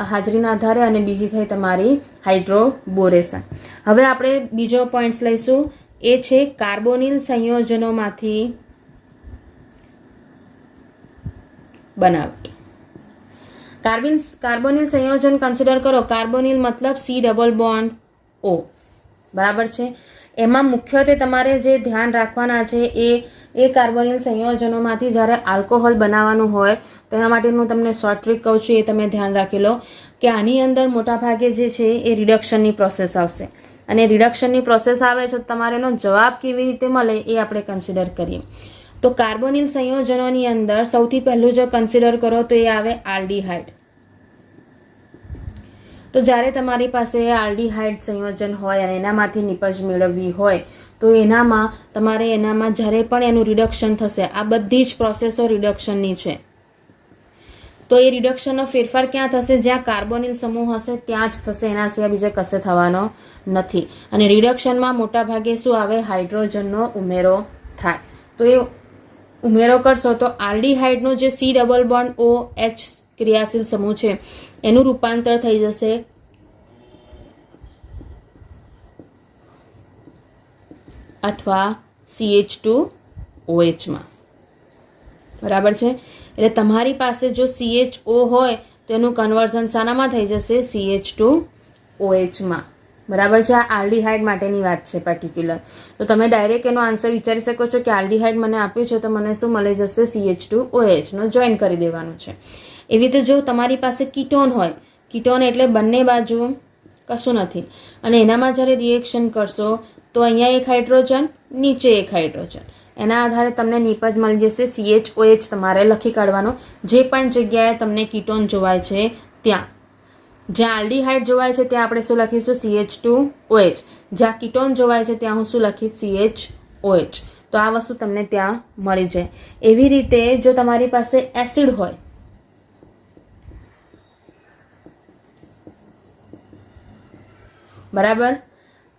હાજરીના આધારે, અને બીજી થઈ તમારી હાઇડ્રોબોરેશન. હવે આપણે બીજો પોઈન્ટ લઈશું, એ છે કાર્બોનિલ સંયોજનોમાંથી બનાવટ. કાર્બોનિલ સંયોજન કન્સિડર કરો. કાર્બોનિલ મતલબ C ડબલ બોન્ડ O, બરાબર છે. એમાં મુખ્યત્વે તમારે જે ધ્યાન રાખવાના છે એ કાર્બોનિલ સંયોજનોમાંથી જ્યારે આલ્કોહોલ બનાવવાનું હોય તો એના માટેનું તમને શોર્ટ ટ્રીક કહું છું, એ તમે ધ્યાન રાખી લો કે આની અંદર મોટાભાગે જે છે એ રિડક્શનની પ્રોસેસ આવશે. અને રિડક્શનની પ્રોસેસ આવે છે, તમારે એનો જવાબ કેવી રીતે મળે એ આપણે કન્સિડર કરીએ. તો કાર્બોનિલ સંયોજનોની અંદર સૌથી પહેલું જો કન્સિડર કરો તો એ આવે આલ્ડીહાઇડ. તો જ્યારે તમારી પાસે આલ્ડીહાઇડ સંયોજન હોય અને એનામાંથી નિપજ મેળવવી હોય તો એનામાં જ્યારે પણ એનું રિડક્શન થશે, આ બધી જ પ્રોસેસો રિડક્શનની છે, તો એ રિડક્શનનો ફેરફાર ક્યાં થશે? જ્યાં કાર્બોનિલ સમૂહ હશે ત્યાં જ થશે, એના સિવાય બીજે કશે થવાનો નથી. અને રિડક્શનમાં મોટા ભાગે શું આવે? હાઇડ્રોજનનો ઉમેરો થાય. તો એ ઉમેરો કરશો તો આલ્ડીહાઇડનો જે C ડબલ બોન્ડ OH ક્રિયાશીલ સમૂહ છે એનું રૂપાંતર થઈ જશે અથવા CH2OH માં, બરાબર છે. એટલે તમારી પાસે જો CHO હોય તો એનું કન્વર્ઝન શાનામાં થઈ જશે? CH2OH માં, બરાબર છે. આ આલ્ડીહાઇડ માટેની વાત છે પર્ટિક્યુલર. તો તમે ડાયરેક્ટ એનો આન્સર વિચારી શકો છો કે આલ્ડીહાઇડ મને આપ્યું છે તો મને શું મળી જશે? CH2OH નો જોઈન કરી દેવાનું છે. એવી રીતે જો તમારી પાસે કીટોન હોય, કીટોન એટલે બંને બાજુ કશું નથી, અને એનામાં જ્યારે રિએક્શન કરશો તો અહીંયા એક હાઇડ્રોજન, નીચે એક હાઇડ્રોજન, એના આધારે તમને નિપજ મળી જશે CHOH. તમારે લખી કાઢવાનો જે પણ જગ્યાએ તમને કીટોન જોવાય છે ત્યાં. જ્યાં આલ્ડીહાઇડ જોવાય છે ત્યાં આપણે શું લખીશું? CH2OH. જ્યાં કીટોન જોવાય છે ત્યાં હું શું લખીશ? CHOH. તો આ વસ્તુ તમને ત્યાં મળી જાય. એવી રીતે જો તમારી પાસે એસિડ હોય, બરાબર,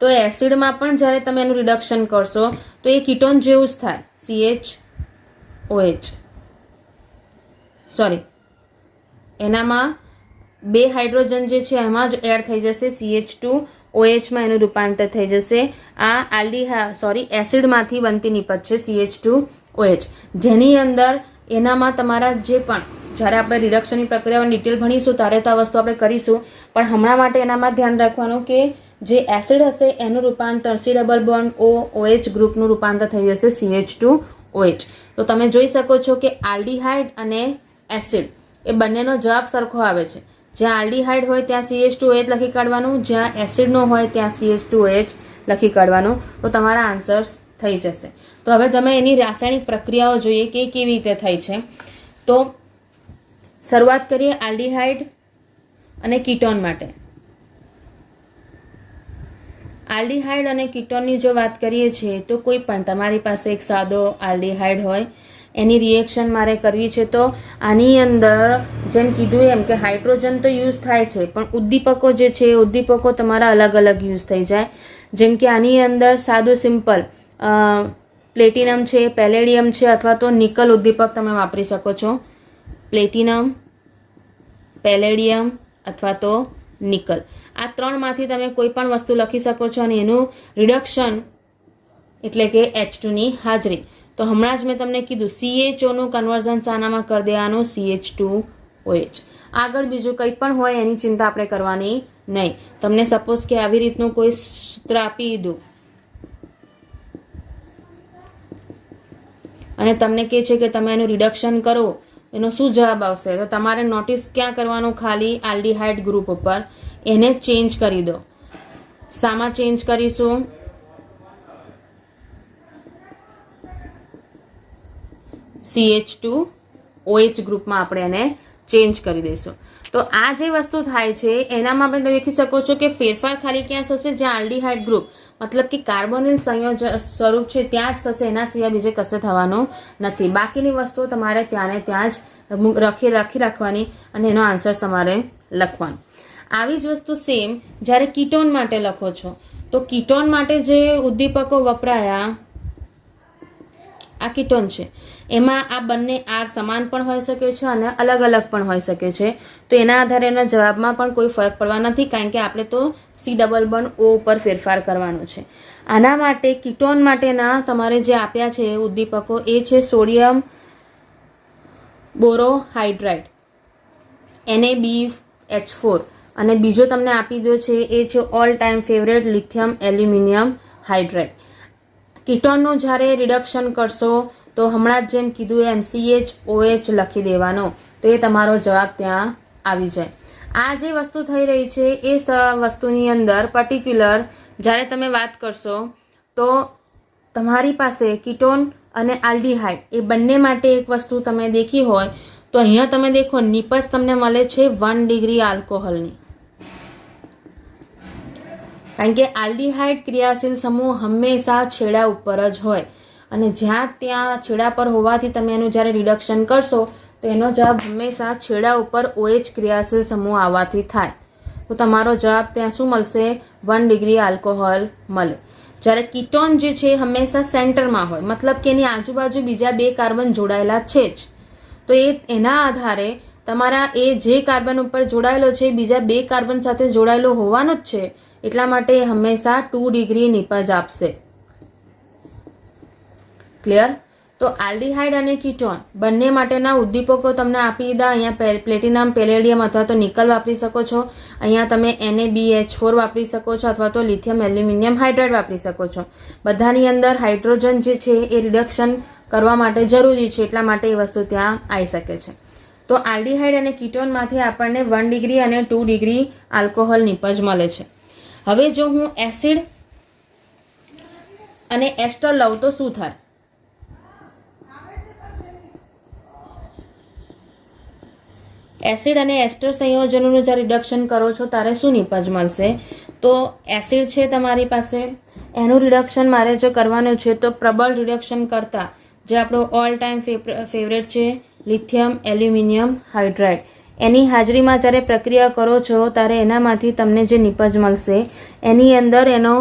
તો એસિડમાં પણ જ્યારે તમે એનું રિડક્શન કરશો તો એ કીટોન જેવું જ થાય, CHOH. સોરી, એનામાં 2 હાઇડ્રોજન જે છે એમાં જ એડ થઈ જશે, CH2OH માં એનું રૂપાંતર થઈ જશે. આ એસિડમાંથી બનતી નિપજ છે CH2OH, જેની અંદર એનામાં તમારા જે પણ જ્યારે આપણે રિડક્શનની પ્રક્રિયાઓ ડિટેલ ભણીશું ત્યારે તો આ વસ્તુ આપણે કરીશું, પણ હમણાં માટે એનામાં ધ્યાન રાખવાનું કે જે એસિડ હશે એનું રૂપાંતર C=OOH ગ્રુપનું રૂપાંતર થઈ જશે CH2OH. તો તમે જોઈ શકો છો કે આલ્ડીહાઇડ અને એસિડ એ બંનેનો જવાબ સરખો આવે છે. જ્યાં આલ્ડીહાઇડ હોય ત્યાં CH2OH લખી કાઢવાનું, જ્યાં એસિડનો હોય ત્યાં CH2OH લખી કાઢવાનું, તો તમારા આન્સર્સ થઈ જશે. તો હવે તમે એની રાસાયણિક પ્રક્રિયાઓ જોઈએ કે કેવી રીતે થઈ છે. તો શરૂઆત કરીએ આલ્ડીહાઇડ અને કીટોન માટે. આલ્ડીહાઇડ અને કીટોનની જો વાત કરીએ છીએ તો કોઈ પણ તમારી પાસે એક સાદો આલ્ડીહાઇડ હોય, એની રિએક્શન મારે કરવી છે તો આની અંદર જેમ કીધું એમ કે હાઇડ્રોજન તો યુઝ થાય છે, પણ ઉદ્દીપકો જે છે એ ઉદ્દીપકો તમારા અલગ અલગ યુઝ થઈ જાય. જેમ કે આની અંદર સાદું સિમ્પલ પ્લેટિનમ છે, પેલેડિયમ છે, અથવા તો નિકલ ઉદ્દીપક તમે વાપરી શકો છો. પ્લેટિનમ, પેલેડિયમ અથવા તો નિકલ, આ ત્રણમાંથી તમે કોઈ પણ વસ્તુ લખી શકો છો અને એનું રિડક્શન એટલે કે H2 ની હાજરી. તો હમણાં જ મેં તમને કીધું CHO નું કન્વર્ઝન શાનામાં કરી દેવાનું? CH2OH. આગળ બીજું કંઈ પણ હોય એની ચિંતા આપણે કરવાની નહીં. તમને સપોઝ કે આવી રીતનું કોઈ સૂત્ર આપી દીધું અને તમને કહે છે કે તમે એનું રિડક્શન કરો, એનો શું જવાબ આવશે? તો તમારે નોટિસ ક્યાં કરવાનું? ખાલી આલ્ડીહાઇડ ગ્રુપ ઉપર. એને ચેન્જ કરી દો. શામાં ચેન્જ કરીશું? CH2OH ગ્રુપમાં આપણે એને ચેન્જ કરી દઈશું. તો આ જે વસ્તુ થાય છે એનામાં આપણે દેખી શકો છો કે ફેરફાર ખાલી ક્યાં થશે? જ્યાં આલ્ડીહાઇડ ગ્રુપ મતલબ કે કાર્બોનિલ સંયોજન સ્વરૂપ છે ત્યાં જ થશે, એના સિવાય બીજે કશે થવાનું નથી. બાકીની વસ્તુઓ તમારે ત્યાં ને ત્યાં જ રાખી રાખવાની અને એનો આન્સર તમારે લખવાનો. આવી જ વસ્તુ સેમ જ્યારે કીટોન માટે લખો છો તો કીટોન માટે જે ઉદ્દીપકો વપરાયા, આ કીટોન છે, એમાં આ બંને R સમાન પણ હોઈ શકે છે અને અલગ અલગ પણ હોઈ શકે છે. તો એના આધારે એના જવાબમાં પણ કોઈ ફરક પડવા નથી, કારણ કે આપણે તો C ડબલ બોન્ડ O ઉપર ફેરફાર કરવાનો છે. આના માટે કીટોન માટેના તમારે જે આપ્યા છે ઉદ્દીપકો એ છે સોડિયમ બોરોહાઇડ્રાઇડ NaBH4, અને બીજો તમને આપી દો છે એ છે all time favourite lithium aluminium hydride. કીટોનનું જ્યારે રિડક્શન કરશો તો હમણાં જ જેમ કીધું એમ CHOH લખી દેવાનો, તો એ તમારો જવાબ ત્યાં આવી જાય. આ જે વસ્તુ થઈ રહી છે એ વસ્તુની અંદર પર્ટિક્યુલર જ્યારે તમે વાત કરશો તો તમારી પાસે કીટોન અને આલ્ડીહાઇડ એ બંને માટે એક વસ્તુ તમે દેખી હોય તો અહીંયા તમે દેખો નિપજ તમને મળે છે 1 ડિગ્રી આલ્કોહોલની, કારણ કે આલ્ડીહાઇડ ક્રિયાશીલ સમૂહ હંમેશા છેડા ઉપર જ હોય, અને જ્યાં ત્યાં છેડા પર હોવાથી તમે એનું જ્યારે રિડક્શન કરશો તો એનો જવાબ હંમેશા છેડા ઉપર OH ક્રિયાશીલ સમૂહ આવવાથી થાય. તો તમારો જવાબ ત્યાં શું મળશે? 1 ડિગ્રી આલ્કોહોલ મળે. જ્યારે કીટોન જે છે હંમેશા સેન્ટરમાં હોય, મતલબ કે એની આજુબાજુ બીજા 2 કાર્બન જોડાયેલા છે જ, તો એના આધારે તમારા એ જે કાર્બન ઉપર જોડાયેલો છે બીજા 2 કાર્બન સાથે જોડાયેલો હોવાનો જ છે, એટલા માટે હંમેશા 2 ડિગ્રી નિપજ આપશે. ક્લિયર? તો આલ્ડીહાઇડ અને કીટોન બંને માટેના ઉદ્દીપકો તમને આપી દીધા. અહીંયા પ્લેટિનમ, પેલેડિયમ અથવા તો નિકલ વાપરી શકો છો. અહીંયા તમે NaBH4 વાપરી શકો છો અથવા તો લિથિયમ એલ્યુમિનિયમ હાઇડ્રાઇડ વાપરી શકો છો. બધાની અંદર હાઇડ્રોજન જે છે એ રિડક્શન કરવા માટે જરૂરી છે, એટલા માટે એ વસ્તુ ત્યાં આવી શકે છે. તો આલ્ડીહાઇડ અને કીટોનમાંથી આપણને 1 ડિગ્રી અને 2 ડિગ્રી આલ્કોહોલ નિપજ મળે છે. હવે જો હું એસિડ અને એસ્ટર લઉં તો શું થાય? એસિડ અને એસ્ટર સંયોજનોનું જ્યારે રિડક્શન કરો છો ત્યારે શું નિપજ મળશે? તો એસિડ છે તમારી પાસે, એનું રિડક્શન મારે જો કરવાનું છે તો પ્રબળ રિડક્શન કરતા જે આપણો ઓલ ટાઈમ ફેવરેટ છે લિથિયમ એલ્યુમિનિયમ હાઇડ્રાઇડ, એની હાજરીમાં જ્યારે પ્રક્રિયા કરો છો ત્યારે એનામાંથી તમને જે નિપજ મળશે એની અંદર એનો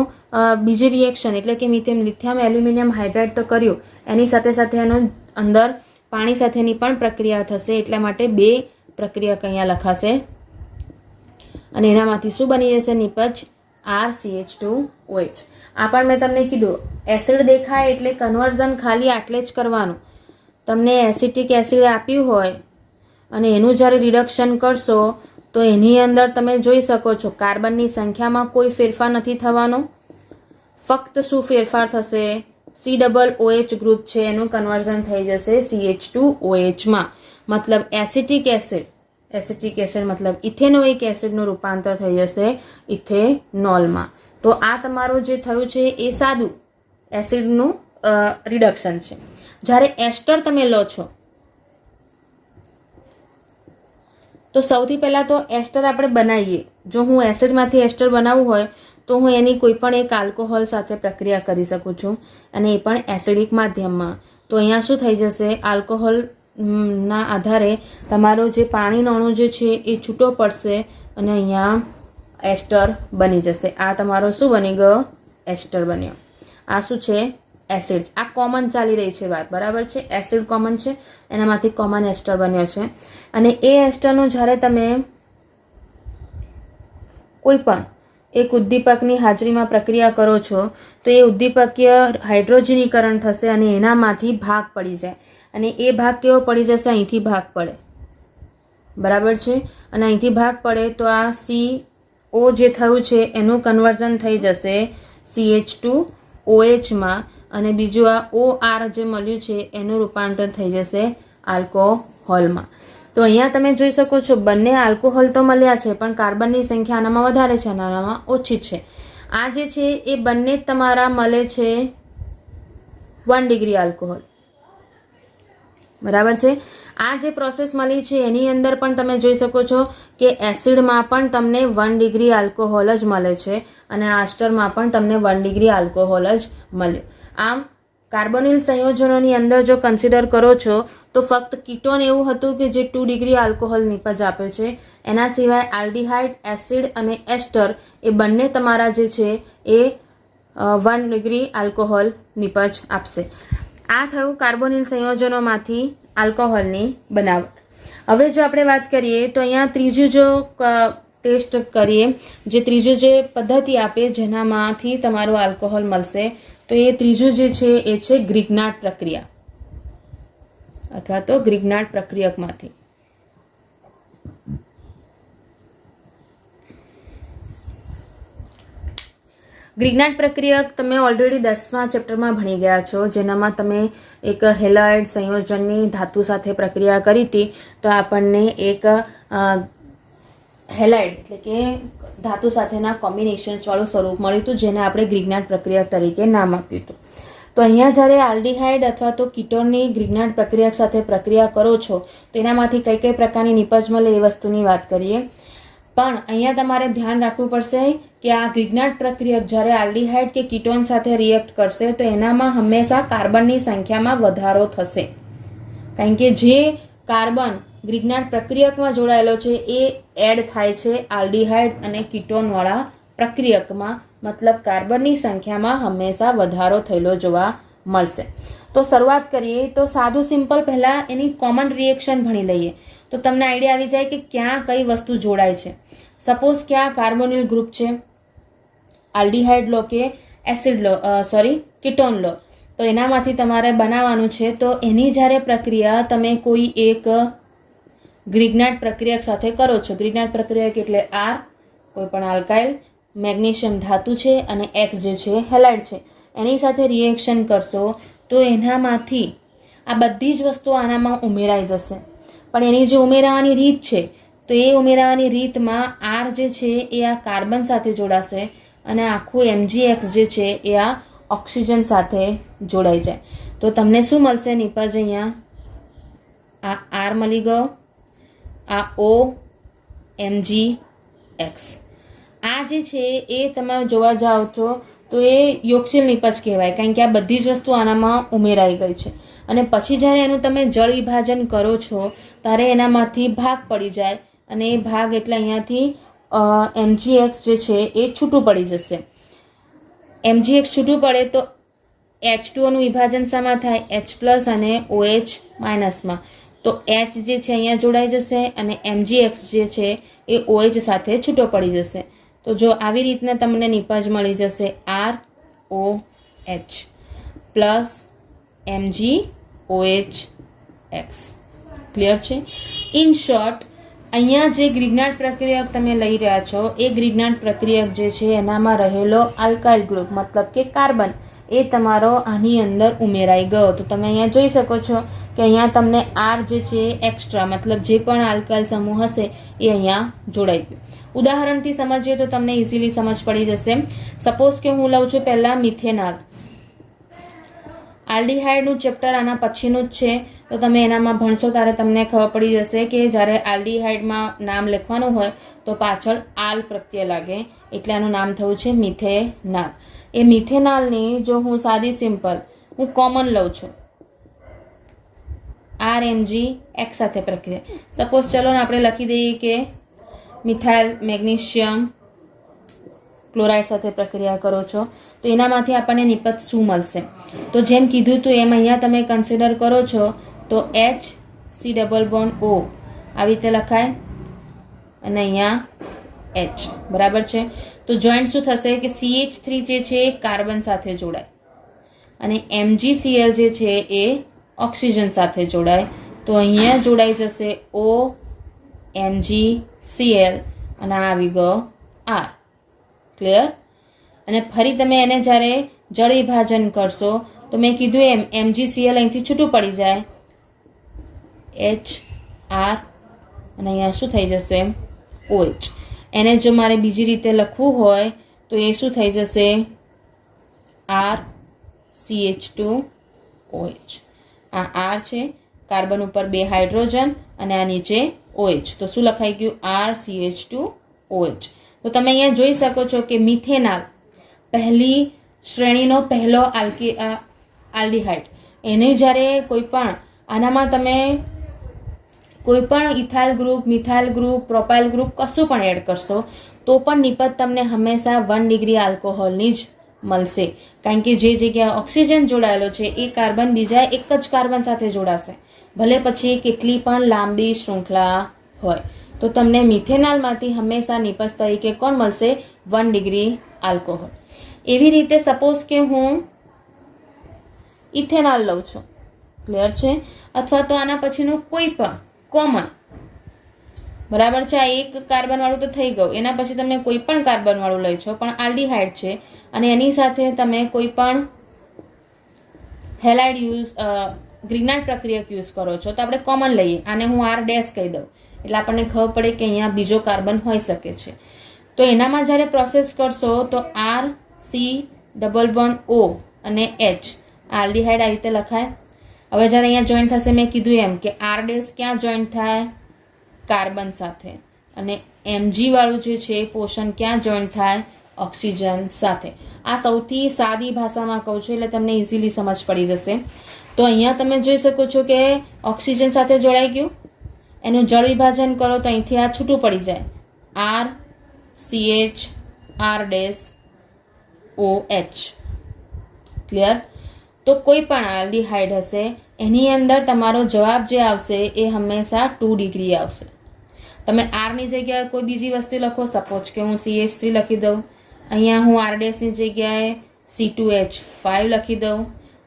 બીજી રિએક્શન એટલે કે લિથિયમ એલ્યુમિનિયમ હાઇડ્રાઇડ તો કર્યું, એની સાથે સાથે એનો અંદર પાણી સાથેની પણ પ્રક્રિયા થશે. એટલા માટે 2 પ્રક્રિયા અહીંયા લખાશે અને એનામાંથી શું બની જશે નિપજ? RCH2OH. આ પણ મેં તમને કીધું એસિડ દેખાય એટલે કન્વર્ઝન ખાલી આટલે જ કરવાનું. તમને એસિટિક એસિડ આપ્યું હોય અને એનું જ્યારે રિડક્શન કરશો તો એની અંદર તમે જોઈ શકો છો કાર્બનની સંખ્યામાં કોઈ ફેરફાર નથી થવાનો. ફક્ત શું ફેરફાર થશે? COOH ગ્રુપ છે એનું કન્વર્ઝન થઈ જશે CH2OH માં. મતલબ એસિટિક એસિડ મતલબ ઇથેનોઇક એસિડનું રૂપાંતર થઈ જશે ઇથેનોલમાં. તો આ તમારું જે થયું છે એ સાદું એસિડનું રિડક્શન છે. જ્યારે એસ્ટર તમે લો છો તો સૌથી પહેલાં તો એસ્ટર આપણે બનાવીએ. જો હું એસિડમાંથી એસ્ટર બનાવવું હોય તો હું એની કોઈ પણ એક આલ્કોહોલ સાથે પ્રક્રિયા કરી શકું છું અને એ પણ એસિડિક માધ્યમમાં. તો અહીંયા શું થઈ જશે? આલ્કોહોલ ના આધારે તમારો જે પાણીનો અણુ જે છે એ છૂટો પડશે અને અહીંયા એસ્ટર બની જશે. આ તમારો શું બની ગયો? એસ્ટર બન્યો. આ શું છે? એસિડ. આ કોમન ચાલી રહી છે વાત, બરાબર છે? એસિડ કોમન છે, એનામાંથી કોમન એસ્ટર બન્યો છે. અને એ એસ્ટરનું જ્યારે તમે કોઈ પણ એક ઉદ્દીપકની હાજરીમાં પ્રક્રિયા કરો છો તો એ ઉદ્દીપકીય હાઇડ્રોજનીકરણ થશે અને એનામાંથી ભાગ પડી જાય. અને એ ભાગ કેવો પડી જશે? અહીંથી ભાગ પડે, બરાબર છે? અને અહીંથી ભાગ પડે તો આ CO જે થયું છે એનું કન્વર્ઝન થઈ જશે CH2OH માં અને બીજું આ OR જે મળ્યું છે એનું રૂપાંતર થઈ જશે આલ્કોહોલમાં. તો અહીંયા તમે જોઈ શકો છો બંને આલ્કોહોલ તો મળ્યા છે પણ કાર્બનની સંખ્યા આનામાં વધારે છે અને આનામાં ઓછી છે. આ જે છે એ બંને તમારા મળે છે 1 ડિગ્રી આલ્કોહોલ, બરાબર છે? આ જે પ્રોસેસ મળી છે એની અંદર પણ તમે જોઈ શકો છો કે એસિડમાં પણ તમને 1 ડિગ્રી આલ્કોહોલ જ મળે છે અને આસ્ટરમાં પણ તમને 1 ડિગ્રી આલ્કોહોલ જ મળ્યો. આમ કાર્બોનિલ સંયોજનોની અંદર જો કન્સિડર કરો છો તો ફક્ત કીટોન એવું હતું કે જે 2 ડિગ્રી આલ્કોહોલ નિપજ આપે છે. એના સિવાય આલ્ડીહાઇડ, એસિડ અને એસ્ટર એ બંને તમારા જે છે એ 1 ડિગ્રી આલ્કોહોલ નિપજ આપશે. આ થયું કાર્બોનિલ સંયોજનોમાંથી આલ્કોહોલની બનાવટ. હવે જો આપણે વાત કરીએ તો અહીંયા ત્રીજું જો ટેસ્ટ કરીએ, જે ત્રીજું જે પદ્ધતિ આપે જેનામાંથી તમારું આલ્કોહોલ મળશે તો એ ત્રીજું જે છે એ છે ગ્રિગ્નાર્ડ પ્રક્રિયા અથવા તો ગ્રિગ્નાર્ડ પ્રક્રિયકમાંથી. ગ્રિગ્નાર્ડ પ્રક્રિયક તમે ઓલરેડી 10મા ચેપ્ટરમાં ભણી ગયા છો, જેનામાં તમે એક હેલાઇડ સંયોજનની ધાતુ સાથે પ્રક્રિયા કરી હતી તો આપણને એક હેલાઇડ એટલે કે ધાતુ સાથેના કોમ્બિનેશન્સ વાળું સ્વરૂપ મળ્યું હતું જેને આપણે ગ્રિગ્નાર્ડ પ્રક્રિયક તરીકે નામ આપ્યું હતું. તો અહીંયા જ્યારે આલ્ડીહાઇડ અથવા તો કીટોનની ગ્રિગ્નાર્ડ પ્રક્રિયક સાથે પ્રક્રિયા કરો છો તો એનામાંથી કઈ કઈ પ્રકારની નિપજ મળે એ વસ્તુની વાત કરીએ. પણ અહીંયા તમારે ધ્યાન રાખવું પડશે કે આ ગ્રિગ્નાર્ડ પ્રક્રિયક જ્યારે આલ્ડીહાઇડ કે કીટોન સાથે રિએક્ટ કરશે તો એનામાં હંમેશા કાર્બનની સંખ્યામાં વધારો થશે. કારણ કે જે કાર્બન ગ્રિગ્નાર્ડ પ્રક્રિયકમાં જોડાયેલો છે એ એડ થાય છે આલ્ડીહાઇડ અને કીટોનવાળા પ્રક્રિયકમાં. મતલબ કાર્બનની સંખ્યામાં હંમેશા વધારો થયેલો જોવા મળશે. તો શરૂઆત કરીએ તો સાદું સિમ્પલ પહેલાં એની કોમન રિએક્શન ભણી લઈએ તો તમને આઈડિયા આવી જાય કે ક્યાં કઈ વસ્તુ જોડાય છે. સપોઝ ક્યાં કાર્બોનિલ ગ્રુપ છે, આલ્ડીહાઇડ લો કે એસિડ લો, કીટોન લો, તો એનામાંથી તમારે બનાવવાનું છે. તો એની જ્યારે પ્રક્રિયા તમે કોઈ એક ગ્રિગ્નાર્ડ પ્રક્રિયક સાથે કરો છો, ગ્રિગ્નાર્ડ પ્રક્રિયક એટલે R કોઈ પણ આલ્કાઇલ, મેગ્નેશિયમ ધાતુ છે અને X જે છે હેલાઇડ છે, એની સાથે રિએક્શન કરશો તો એનામાંથી આ બધી જ વસ્તુઓ આનામાં ઉમેરાઈ જશે. પણ એની જે ઉમેરવાની રીત છે તો એ ઉમેરવાની રીતમાં આર જે છે એ આ કાર્બન સાથે જોડાશે અને આખું MgX જે છે એ આ ઓક્સિજન સાથે જોડાઈ જાય. તો તમને શું મળશે નિપજ? અહીંયા આ આર મળી ગયો, આ OMgX. આ જે છે એ તમે જોવા જાઓ છો તો એ યોગશીલ નિપજ કહેવાય, કારણ કે આ બધી જ વસ્તુ આનામાં ઉમેરાઈ ગઈ છે. અને પછી જ્યારે એનું તમે જળ વિભાજન કરો છો ત્યારે એનામાંથી ભાગ પડી જાય અને એ ભાગ એટલે અહીંયાથી MgX જે છે એ છૂટું પડી જશે. MgX છૂટું પડે તો H2O નું વિભાજન શામાં થાય? H+ અને OH- માં. તો H જે છે અહીંયા જોડાઈ જશે અને MgX જે છે એ OH સાથે છૂટો પડી જશે. તો જો આવી રીતના તમને નિપજ મળી જશે ROH પ્લસ MgOH. ક્લિયર છે? ઇન શોર્ટ, અહીંયા જે ગ્રિગ્નાર્ડ પ્રક્રિયક તમે લઈ રહ્યા છો એ ગ્રિગ્નાર્ડ પ્રક્રિયક જે છે એનામાં રહેલો આલ્કાઇલ ગ્રુપ મતલબ કે કાર્બન એ તમારો આની અંદર ઉમેરાઈ ગયો. તો તમે અહીંયા જોઈ શકો છો કે અહીંયા તમને આર જે છે એક્સ્ટ્રા મતલબ જે પણ આલ્કાઇલ સમૂહ હશે એ અહીંયા જોડાઈ ગયો. ઉદાહરણથી સમજીએ તો તમને ઇઝીલી સમજ પડી જશે. સપોઝ કે હું લઉં છું પહેલા મિથેનોલ. આલ્ડીહાઇડનું ચેપ્ટર આના પછીનું જ છે, તો તમે એનામાં ભણશો ત્યારે તમને ખબર પડી જશે કે જ્યારે આલ્ડીહાઇડમાં નામ લખવાનું હોય તો પાછળ આલ પ્રત્યય લાગે, એટલે આનું નામ થયું છે મિથેનોલ. એ મિથેનોલની જો હું સાદી સિમ્પલ હું કોમન લઉં છું RMgX સાથે પ્રક્રિયા. સપોઝ ચલો ને આપણે લખી દઈએ કે મિથાઇલ મેગ્નેશિયમ ક્લોરાઇડ સાથે પ્રક્રિયા કરો છો તો એનામાંથી આપણને નિપજ શું મળશે? તો જેમ કીધું હતું એમ અહીંયા તમે કન્સિડર કરો છો તો HC≡O આવી રીતે લખાય અને અહીંયા H. બરાબર છે? તો જોઈન્ટ શું થશે કે CH3 જે છે એ કાર્બન સાથે જોડાય અને MgCl જે છે એ ઓક્સિજન સાથે જોડાય. તો અહીંયા જોડાઈ જશે OMgCl અને આ આવી ગયો R. ક્લિયર? અને ફરી તમે એને જ્યારે જળ વિભાજન કરશો તો મેં કીધું એમ MgCl અહીંથી છૂટું પડી જાય HR અને અહીંયા શું થઈ જશે OH. એને જો મારે બીજી રીતે લખવું હોય તો એ શું થઈ જશે RCH2OH. આ R છે, કાર્બન ઉપર 2 હાઇડ્રોજન અને આ નીચે OH. તો શું લખાઈ ગયું? RCH2OH. તો તમે અહીંયા જોઈ શકો છો કે મિથેનોલ પહેલી શ્રેણીનો પહેલો આલ્ડીહાઇડ, એને જ્યારે કોઈ પણ આનામાં તમે કોઈ પણ ethyl group, methyl group, propyl group કશું પણ એડ કરશો તો પણ નિપજ તમને હંમેશા 1 ડિગ્રી આલ્કોહોલની જ મળશે, કારણ કે જે જગ્યાએ ઓક્સિજન જોડાયેલો છે એ કાર્બન બીજા એક જ કાર્બન સાથે જોડાશે, ભલે પછી કેટલી પણ લાંબી શૃંખલા હોય. તો તમને મિથેનોલમાંથી હંમેશા નિપજ તરીકે કોણ મળશે? 1 ડિગ્રી આલ્કોહોલ. એવી રીતે સપોઝ કે હું ઇથેનોલ લઉં છું. ક્લિયર છે? અથવા તો આના પછીનું કોઈ પણ કોમન. બરાબર છે? આ એક કાર્બન વાળું તો થઈ ગયું, એના પછી તમે કોઈ પણ કાર્બન વાળું લઈ છો પણ આલ્ડીહાઇડ છે અને એની સાથે તમે કોઈ પણ હેલાઇડ ગ્રિગ્નાર્ડ પ્રક્રિયક યુઝ કરો છો તો આપણે કોમન લઈએ. આને હું R' કહી દઉં એટલે આપણને ખબર પડે કે અહીંયા બીજો કાર્બન હોઈ શકે છે. તો એનામાં જ્યારે પ્રોસેસ કરશો તો RC≡O અને H આલ્ડીહાઇડ આવી રીતે લખાય. હવે જ્યારે અહીંયા જોઈન્ટ થશે મેં કીધું એમ કે R' ક્યાં જોઈન્ટ થાય? કાર્બન સાથે. અને Mg વાળું જે છે પોષણ ક્યાં જોઈન્ટ થાય? ઓક્સિજન સાથે. આ સૌથી સાદી ભાષામાં કહું છું એટલે તમને ઇઝીલી સમજ પડી જશે. તો અહીંયા તમે જોઈ શકો છો કે ઓક્સિજન સાથે જોડાઈ ગયું, એનું જળ વિભાજન કરો તો અહીંથી આ છૂટું પડી જાય RCH R'OH. ક્લિયર? તો કોઈ પણ આલ્ડીહાઇડ હશે એની અંદર તમારો જવાબ જે આવશે એ હંમેશા 2 ડિગ્રી આવશે. તમે આરની જગ્યાએ કોઈ બીજી વસ્તુ લખો, સપોઝ કે હું CH3 લખી દઉં, અહીંયા હું R' ની જગ્યાએ C2H5 લખી દઉં,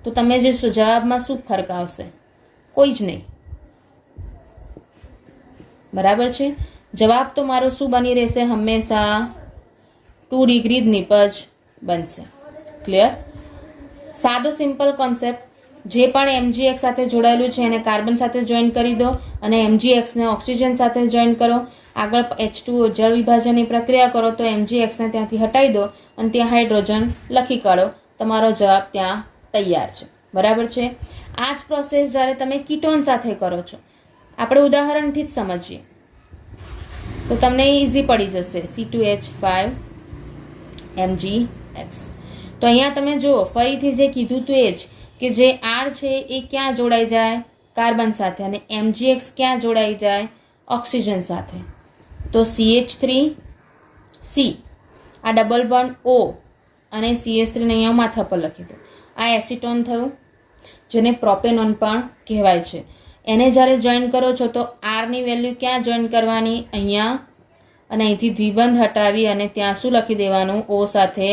તો તમે જે જવાબમાં શું ફરક આવશે? કોઈ જ નહીં. બરાબર છે? જવાબ તો મારો શું બની રહેશે? હંમેશા 2 ડિગ્રી જ નિપજ બનશે. ક્લિયર? સાદો સિમ્પલ કોન્સેપ્ટ. જે પણ MgX સાથે જોડાયેલું છે એને કાર્બન સાથે જોઈન કરી દો અને MgX ને ઓક્સિજન સાથે જોઈન કરો. આગળ H2O જળ વિભાજનની પ્રક્રિયા કરો તો MgX ને ત્યાંથી હટાવી દો અને ત્યાં હાઇડ્રોજન લખી કાઢો. તમારો જવાબ ત્યાં તૈયાર છે. બરાબર છે. આ જ પ્રોસેસ જ્યારે તમે કીટોન સાથે કરો છો, આપણે ઉદાહરણથી જ સમજીએ તો તમને ઇઝી પડી જશે. C2H5 MgX. તો અહીંયા તમે જુઓ ફરીથી જે કીધું હતું એ જ કે જે R છે એ ક્યાં જોડાઈ જાય? કાર્બન સાથે. અને MgX ક્યાં જોડાઈ જાય? ઓક્સિજન સાથે. તો CH3C આ ડબલ બોન્ડ O અને CH3 ને અહીંયા માથા પર લખી દો. આ એસિટોન થયું, જેને પ્રોપેનોન પણ કહેવાય છે. એને જ્યારે જોઈન કરો છો તો R ની વેલ્યુ ક્યાં જોઈન કરવાની? અહીંયા. અને અહીંથી દ્વિબંધ હટાવી અને ત્યાં શું લખી દેવાનું? O સાથે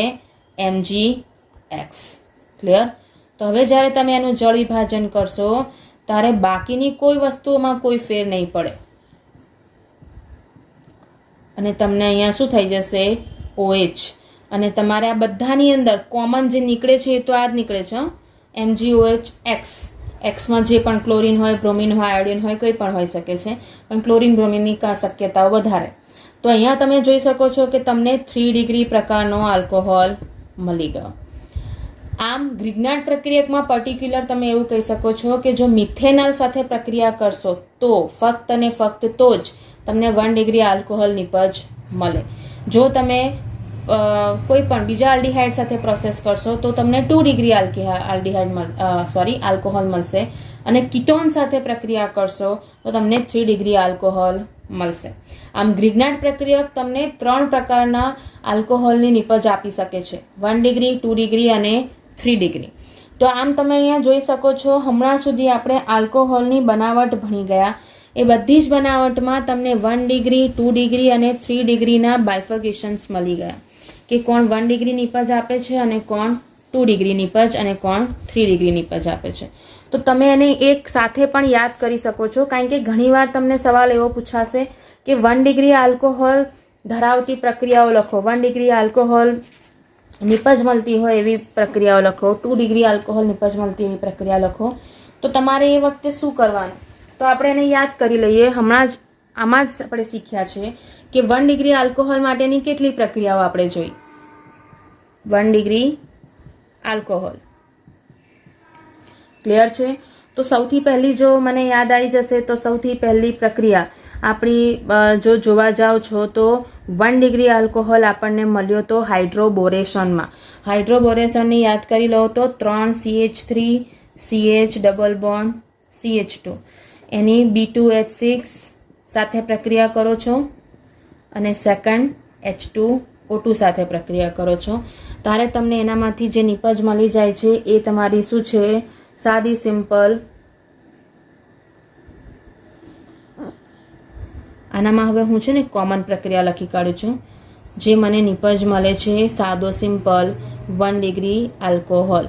MgX. ક્લિયર? તો હવે જ્યારે તમે એનું જળ વિભાજન કરશો ત્યારે બાકીની કોઈ વસ્તુઓમાં કોઈ ફેર નહીં પડે અને તમને અહીંયા શું થઈ જશે? OH. અને તમારે આ બધાની અંદર કોમન જે નીકળે છે એ તો આ જ નીકળે છે, MgOH. એક્સમાં જે પણ ક્લોરીન હોય, બ્રોમિન હોય, આયોડિન હોય, કોઈ પણ હોઈ શકે છે, પણ ક્લોરીન બ્રોમિનની શક્યતાઓ વધારે. તો અહીંયા તમે જોઈ શકો છો કે તમને 3 ડિગ્રી પ્રકારનો આલ્કોહોલ મળી ગયો. આમ ગ્રિગ્નાર્ડ પ્રક્રિયકમાં પર્ટિક્યુલર તમે એવું કહી શકો છો કે જો મિથેનોલ સાથે પ્રક્રિયા કરશો તો ફક્ત અને ફક્ત તો જ તમને 1 ડિગ્રી આલ્કોહોલ નિપજ મળે. જો તમે કોઈ પણ બીજા આલ્ડીહાઇડ સાથે પ્રોસેસ કરશો તો તમને 2 ડિગ્રી આલ્કોહોલ મળશે. અને કીટોન સાથે પ્રક્રિયા કરશો તો તમને 3 ડિગ્રી આલ્કોહોલ મળશે. આમ ગ્રિગ્નાર્ડ પ્રક્રિયક તમને 3 પ્રકારના આલ્કોહોલની નિપજ આપી શકે છે, 1 ડિગ્રી, 2 ડિગ્રી અને 3 ડિગ્રી. તો આમ તમે અહીંયા જોઈ શકો છો હમણાં સુધી આપણે આલ્કોહોલની બનાવટ ભણી ગયા. એ બધી જ બનાવટમાં તમને 1 ડિગ્રી, 2 ડિગ્રી અને 3 ડિગ્રીના બાયફર્ગેશન્સ મળી ગયા કે કોણ 1 ડિગ્રી નિપજ આપે છે અને કોણ 2 ડિગ્રી નિપજ અને કોણ 3 ડિગ્રી નિપજ આપે છે. તો તમે એને એક સાથે પણ યાદ કરી શકો છો, કારણ કે ઘણીવાર તમને સવાલ એવો પૂછાશે કે 1 ડિગ્રી આલ્કોહોલ ધરાવતી પ્રક્રિયાઓ લખો, 1 ડિગ્રી આલ્કોહોલ નિપજ મળતી હોય એવી પ્રક્રિયાઓ લખો, 2 ડિગ્રી આલ્કોહોલ નિપજ મળતી એવી પ્રક્રિયા લખો. તો તમારે એ વખતે શું કરવાનું? તો આપણે એને યાદ કરી લઈએ. હમણાં જ આમાં જ આપણે શીખ્યા છે કે 1 ડિગ્રી આલ્કોહોલ માટેની કેટલી પ્રક્રિયાઓ આપણે જોઈ. 1 ડિગ્રી આલ્કોહોલ ક્લિયર છે? તો સૌથી પહેલી જો મને યાદ આવી જશે તો સૌથી પહેલી પ્રક્રિયા આપણી જો જોવા જાઓ છો તો 1 ડિગ્રી આલ્કોહોલ આપણને મળ્યો તો હાઇડ્રોબોરેશનમાં. હાઇડ્રોબોરેશનની યાદ કરી લો તો 3 CH3 CH double bond CH2 એની B2H6 સાથે પ્રક્રિયા કરો છો અને સેકન્ડ H2O2 સાથે પ્રક્રિયા કરો છો ત્યારે તમને એનામાંથી જે નિપજ મળી જાય છે એ તમારી શું છે? સાદી સિમ્પલ. આનામાં હવે હું છે ને કોમન પ્રક્રિયા લખી કાઢું છું. જે મને નિપજ મળે છે સાદો simple 1 degree alcohol.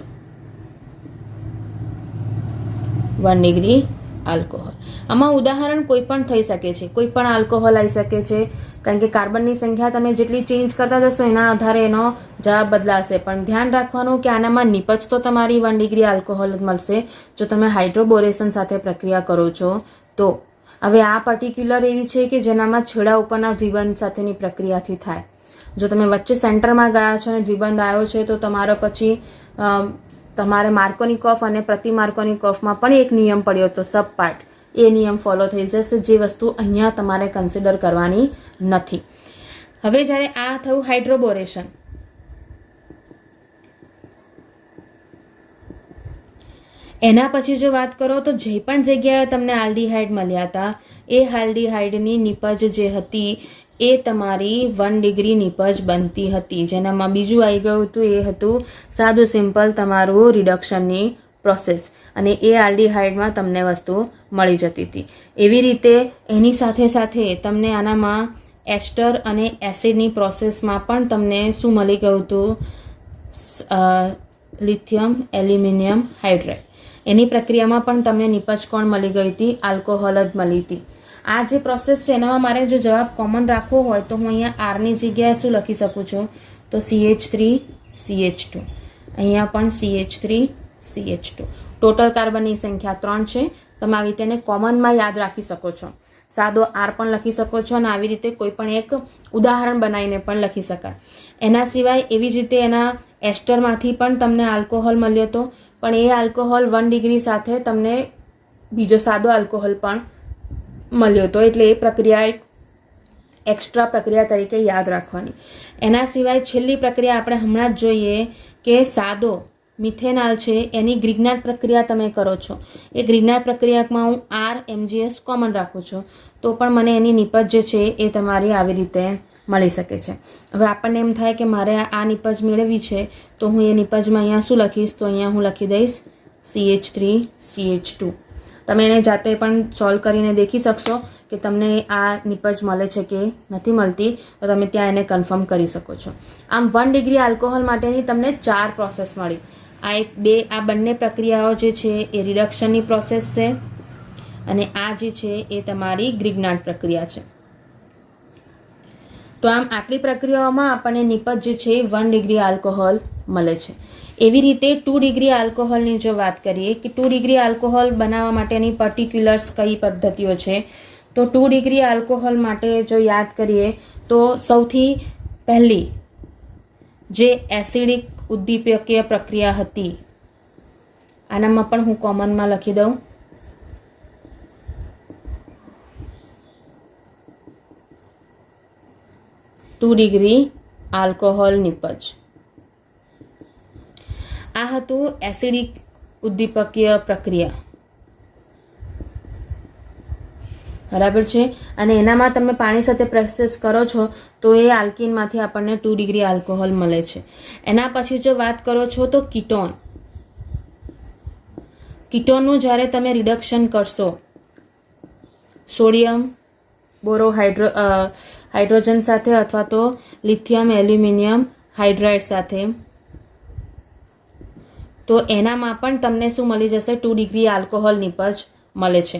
1 degree alcohol. આમાં ઉદાહરણ કોઈ પણ થઈ શકે છે, કોઈ પણ આલ્કોહોલ આવી શકે છે, કારણ કે કાર્બનની સંખ્યા તમે જેટલી ચેન્જ કરતા જશો એના આધારે એનો જવાબ બદલાશે. પણ ધ્યાન રાખવાનું કે આનામાં નિપજ તો તમારી 1 ડિગ્રી આલ્કોહોલ જ મળશે જો તમે હાઇડ્રોબોરેશન સાથે પ્રક્રિયા કરો છો તો. હવે આ પર્ટિક્યુલર એવી છે કે જેનામાં છેડા ઉપરના દ્વિબંધ સાથેની પ્રક્રિયાથી થાય. જો તમે વચ્ચે સેન્ટરમાં ગયા છો અને દ્વિબંધ આવ્યો છે તો તમારો પછી તમારે માર્કોનિકોફ અને પ્રતિ માર્કોનિકોફમાં પણ એક નિયમ પડ્યો હતો સબ પાર્ટ, એ નિયમ ફોલો થઈ જશે, જે વસ્તુ અહીંયા તમારે કન્સિડર કરવાની નથી. હવે જ્યારે આ થયું હાઇડ્રોબોરેશન, એના પછી જો વાત કરો તો જે પણ જગ્યાએ તમને આલ્ડીહાઇડ મળ્યા હતા એ આલ્ડીહાઇડની નિપજ જે હતી એ તમારી 1 ડિગ્રી નિપજ બનતી હતી. જેનામાં બીજું આવી ગયું હતું એ હતું સાદું સિમ્પલ તમારું રિડક્શનની પ્રોસેસ, અને એ આલ્ડીહાઇડમાં તમને વસ્તુ મળી જતી હતી. એવી રીતે એની સાથે સાથે તમને આનામાં એસ્ટર અને એસિડની પ્રોસેસમાં પણ તમને શું મળી ગયું હતું? Lithium aluminium hydrate. એની પ્રક્રિયામાં પણ તમને નિપજ કોણ મળી ગઈ હતી? આલ્કોહોલ જ મળી હતી. આ જે પ્રોસેસ છે એનામાં મારે જો જવાબ કોમન રાખવો હોય તો હું અહીંયા આરની જગ્યાએ શું લખી શકું છું? તો CH3 CH2, અહીંયા પણ CH3 CH2. ટોટલ કાર્બનની સંખ્યા 3 છે. તમે આવી રીતે એને કોમનમાં યાદ રાખી શકો છો. સાદો R પણ લખી શકો છો અને આવી રીતે કોઈ પણ એક ઉદાહરણ બનાવીને પણ લખી શકાય. એના સિવાય એવી જ રીતે એના એસ્ટરમાંથી પણ તમને આલ્કોહોલ મળ્યો હતો, પણ એ આલ્કોહોલ 1 ડિગ્રી સાથે તમને બીજો સાદો આલ્કોહોલ પણ મળ્યો હતો. એટલે એ પ્રક્રિયા એક એક્સ્ટ્રા પ્રક્રિયા તરીકે યાદ રાખવાની. એના સિવાય છેલ્લી પ્રક્રિયા આપણે હમણાં જ જોઈએ કે સાદો મિથેનાલ છે એની ગ્રિગ્નાર્ડ પ્રક્રિયા તમે કરો છો. એ ગ્રિગ્નાર્ડ પ્રક્રિયામાં હું RMgS કોમન રાખું છું, તો પણ મને એની નિપજ જે છે એ તમારી આવી રીતે મળી શકે છે. હવે આપણને એમ થાય કે મારે આ નિપજ મેળવવી છે, તો હું એ નિપજમાં અહીંયા શું લખીશ, તો અહીંયા હું લખી દઈશ CH3CH2. તમે એને જાતે પણ સોલ્વ કરીને દેખી શકશો કે તમને આ નિપજ મળે છે કે નથી મળતી, તો તમે ત્યાં એને કન્ફર્મ કરી શકો છો. આમ 1 ડિગ્રી આલ્કોહોલ માટેની તમને 4 પ્રોસેસ મળી. આ બંને પ્રક્રિયાઓ જે છે એ રિડક્શનની પ્રોસેસ છે અને આ જે છે એ તમારી ગ્રિગ્નાર્ડ પ્રક્રિયા છે. તો આમ આટલી પ્રક્રિયાઓમાં આપણને નિપજ જે છે 1 ડિગ્રી આલ્કોહોલ મળે છે. એવી રીતે 2 ડિગ્રી આલ્કોહોલની જો વાત કરીએ કે 2 ડિગ્રી આલ્કોહોલ બનાવવા માટેની પર્ટિક્યુલર્સ કઈ પદ્ધતિઓ છે, તો 2 ડિગ્રી આલ્કોહોલ માટે જો યાદ કરીએ તો સૌથી પહેલી જે એસિડિક ઉદ્દીપકીય પ્રક્રિયા હતી, આનામાં પણ હું કોમનમાં લખી દઉં, ટુ ડિગ્રી આલ્કોહોલ નિપજ. આ હતું એસિડિક ઉદ્દીપકીય પ્રક્રિયા, બરાબર છે. અને એનામાં તમે પાણી સાથે પ્રોસેસ કરો છો તો એ આલ્કીનમાંથી આપણને 2 ડિગ્રી આલ્કોહોલ મળે છે. એના પછી જો વાત કરો છો તો કીટોનનું જ્યારે તમે રિડક્શન કરશો સોડિયમ હાઇડ્રોજન સાથે અથવા તો લિથિયમ એલ્યુમિનિયમ હાઇડ્રાઇડ સાથે, તો એનામાં પણ તમને શું મળી જશે, 2 ડિગ્રી આલ્કોહોલ નિપજ મળે છે.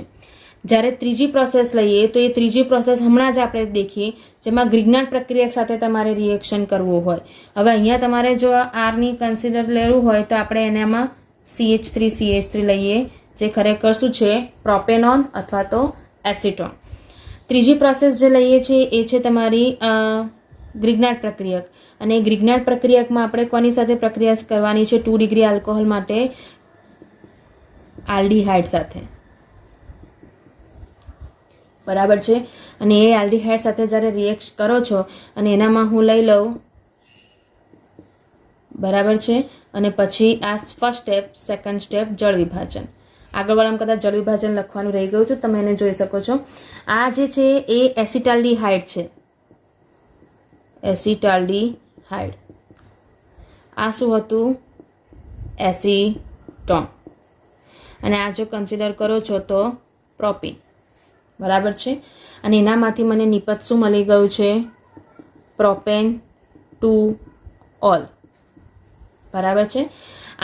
જ્યારે ત્રીજી પ્રોસેસ લઈએ તો એ ત્રીજી પ્રોસેસ હમણાં જ આપણે દેખી, જેમાં ગ્રિગ્નાર્ડ પ્રક્રિયા સાથે તમારે રિએક્શન કરવું હોય. હવે અહીંયા તમારે જો આરની કન્સિડર લેવું હોય તો આપણે એનામાં CH3CH3 લઈએ, જે ખરેખર શું છે, પ્રોપેનોન અથવા તો એસિટોન. ત્રીજી પ્રોસેસ જે લઈએ છીએ એ છે તમારી ગ્રિગ્નાર્ડ પ્રક્રિયક. અને ગ્રિગ્નાર્ડ પ્રક્રિયકમાં આપણે કોની સાથે પ્રક્રિયા કરવાની છે 2 ડિગ્રી આલ્કોહોલ માટે, આલ્ડીહાઇડ સાથે, બરાબર છે. અને એ આલ્ડીહાઇડ સાથે જ્યારે રિએક્ટ કરો છો અને એનામાં હું લઈ લઉં, બરાબર છે. અને પછી આ ફર્સ્ટ સ્ટેપ, સેકન્ડ સ્ટેપ જળ વિભાજન. આગળવાળામાં કદાચ જળ વિભાજન લખવાનું રહી ગયું તો તમે એને જોઈ શકો છો. આ જે છે એ એસિટાલ્ડીહાઇડ છે, એસિટાલ્ડીહાઇડ. આ શું હતું, એસિટોન. અને આ જો કન્સિડર કરો છો તો પ્રોપીન, બરાબર છે. અને એનામાંથી મને નિપજ શું મળી ગયું છે, પ્રોપેન ટુ ઓલ, બરાબર છે.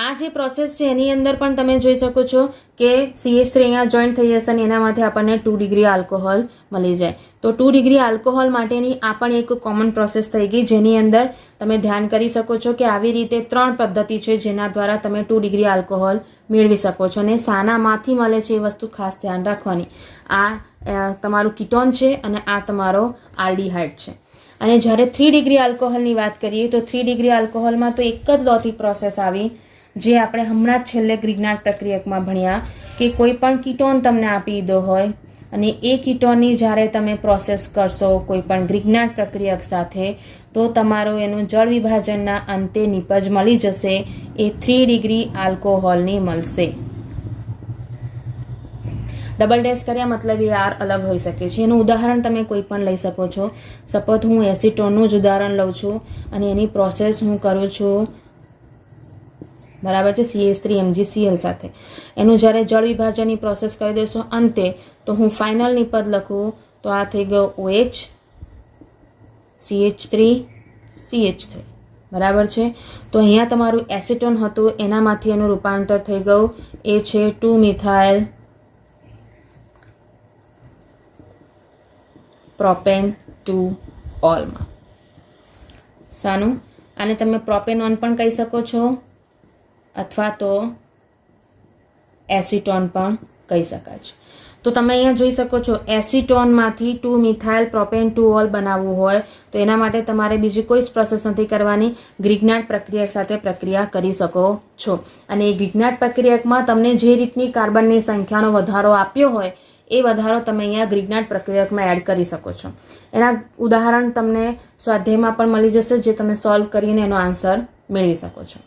આ જે પ્રોસેસ છે એની અંદર પણ તમે જોઈ શકો છો કે CH3 અહીંયા જોઈન્ટ થઈ જશે અને એનામાંથી આપણને 2 ડિગ્રી આલ્કોહોલ મળી જાય. તો 2 ડિગ્રી આલ્કોહોલ માટેની આ પણ એક કોમન પ્રોસેસ થઈ ગઈ, જેની અંદર તમે ધ્યાન કરી શકો છો કે આવી રીતે 3 પદ્ધતિ છે જેના દ્વારા તમે 2 ડિગ્રી આલ્કોહોલ મેળવી શકો છો. અને શાનામાંથી મળે છે એ વસ્તુ ખાસ ધ્યાન રાખવાની. આ તમારું કીટોન છે અને આ તમારો આલ્ડીહાઇડ છે. અને જ્યારે 3 ડિગ્રી આલ્કોહોલની વાત કરીએ તો 3 ડિગ્રી આલ્કોહોલમાં તો એક જ લોથી પ્રોસેસ આવી, જે આપણે હમણાં જ છેલ્લે ગ્રિગ્નાર્ડ પ્રક્રિયકમાં ભણ્યા કે કોઈ પણ કીટોન તમને આપી દીધો હોય અને એ કીટોનની જ્યારે તમે પ્રોસેસ કરશો કોઈ પણ ગ્રિગ્નાર્ડ પ્રક્રિયક સાથે, તો તમારું એનું જળ વિભાજનના અંતે નિપજ મળી જશે એ 3 ડિગ્રી આલ્કોહોલની મળશે. ડબલ ડેશ કર્યા મતલબ એ આર અલગ હોઈ શકે છે. એનું ઉદાહરણ તમે કોઈ પણ લઈ શકો છો. સપોઝ હું એસિટોનનું જ ઉદાહરણ લઉં છું અને એની પ્રોસેસ હું કરું છું, બરાબર છે, CH3MgCl સાથે. એનું જ્યારે જળ વિભાજનની પ્રોસેસ કરી દેશો અંતે, તો હું ફાઇનલ નિપજ લખું તો આ થઈ ગયો OH CH3CH3, બરાબર છે. તો અહીંયા તમારું એસિટોન હતું, એનામાંથી એનું રૂપાંતર થઈ ગયું, એ છે 2 મિથાઇલ પ્રોપેન ટુ ઓલમાં. શાનું? આને તમે પ્રોપેનોન પણ કહી શકો છો અથવા તો એસિટોન પણ કહી શકાય છે. તો તમે અહીંયા જોઈ શકો છો એસિટોનમાંથી 2 મિથાઇલ પ્રોપેન 2 ઓલ બનાવવું હોય તો એના માટે તમારે બીજી કોઈ જ પ્રોસેસ નથી કરવાની, ગ્રિગ્નાર્ડ પ્રક્રિયા સાથે પ્રક્રિયા કરી શકો છો. અને એ ગ્રિગ્નાર્ડ પ્રક્રિયકમાં તમને જે રીતની કાર્બનની સંખ્યાનો વધારો આપ્યો હોય એ વધારો તમે અહીંયા ગ્રિગ્નાર્ડ પ્રક્રિયકમાં એડ કરી શકો છો. એના ઉદાહરણ તમને સ્વાધ્યાયમાં પણ મળી જશે જે તમે સોલ્વ કરીને એનો આન્સર મેળવી શકો છો.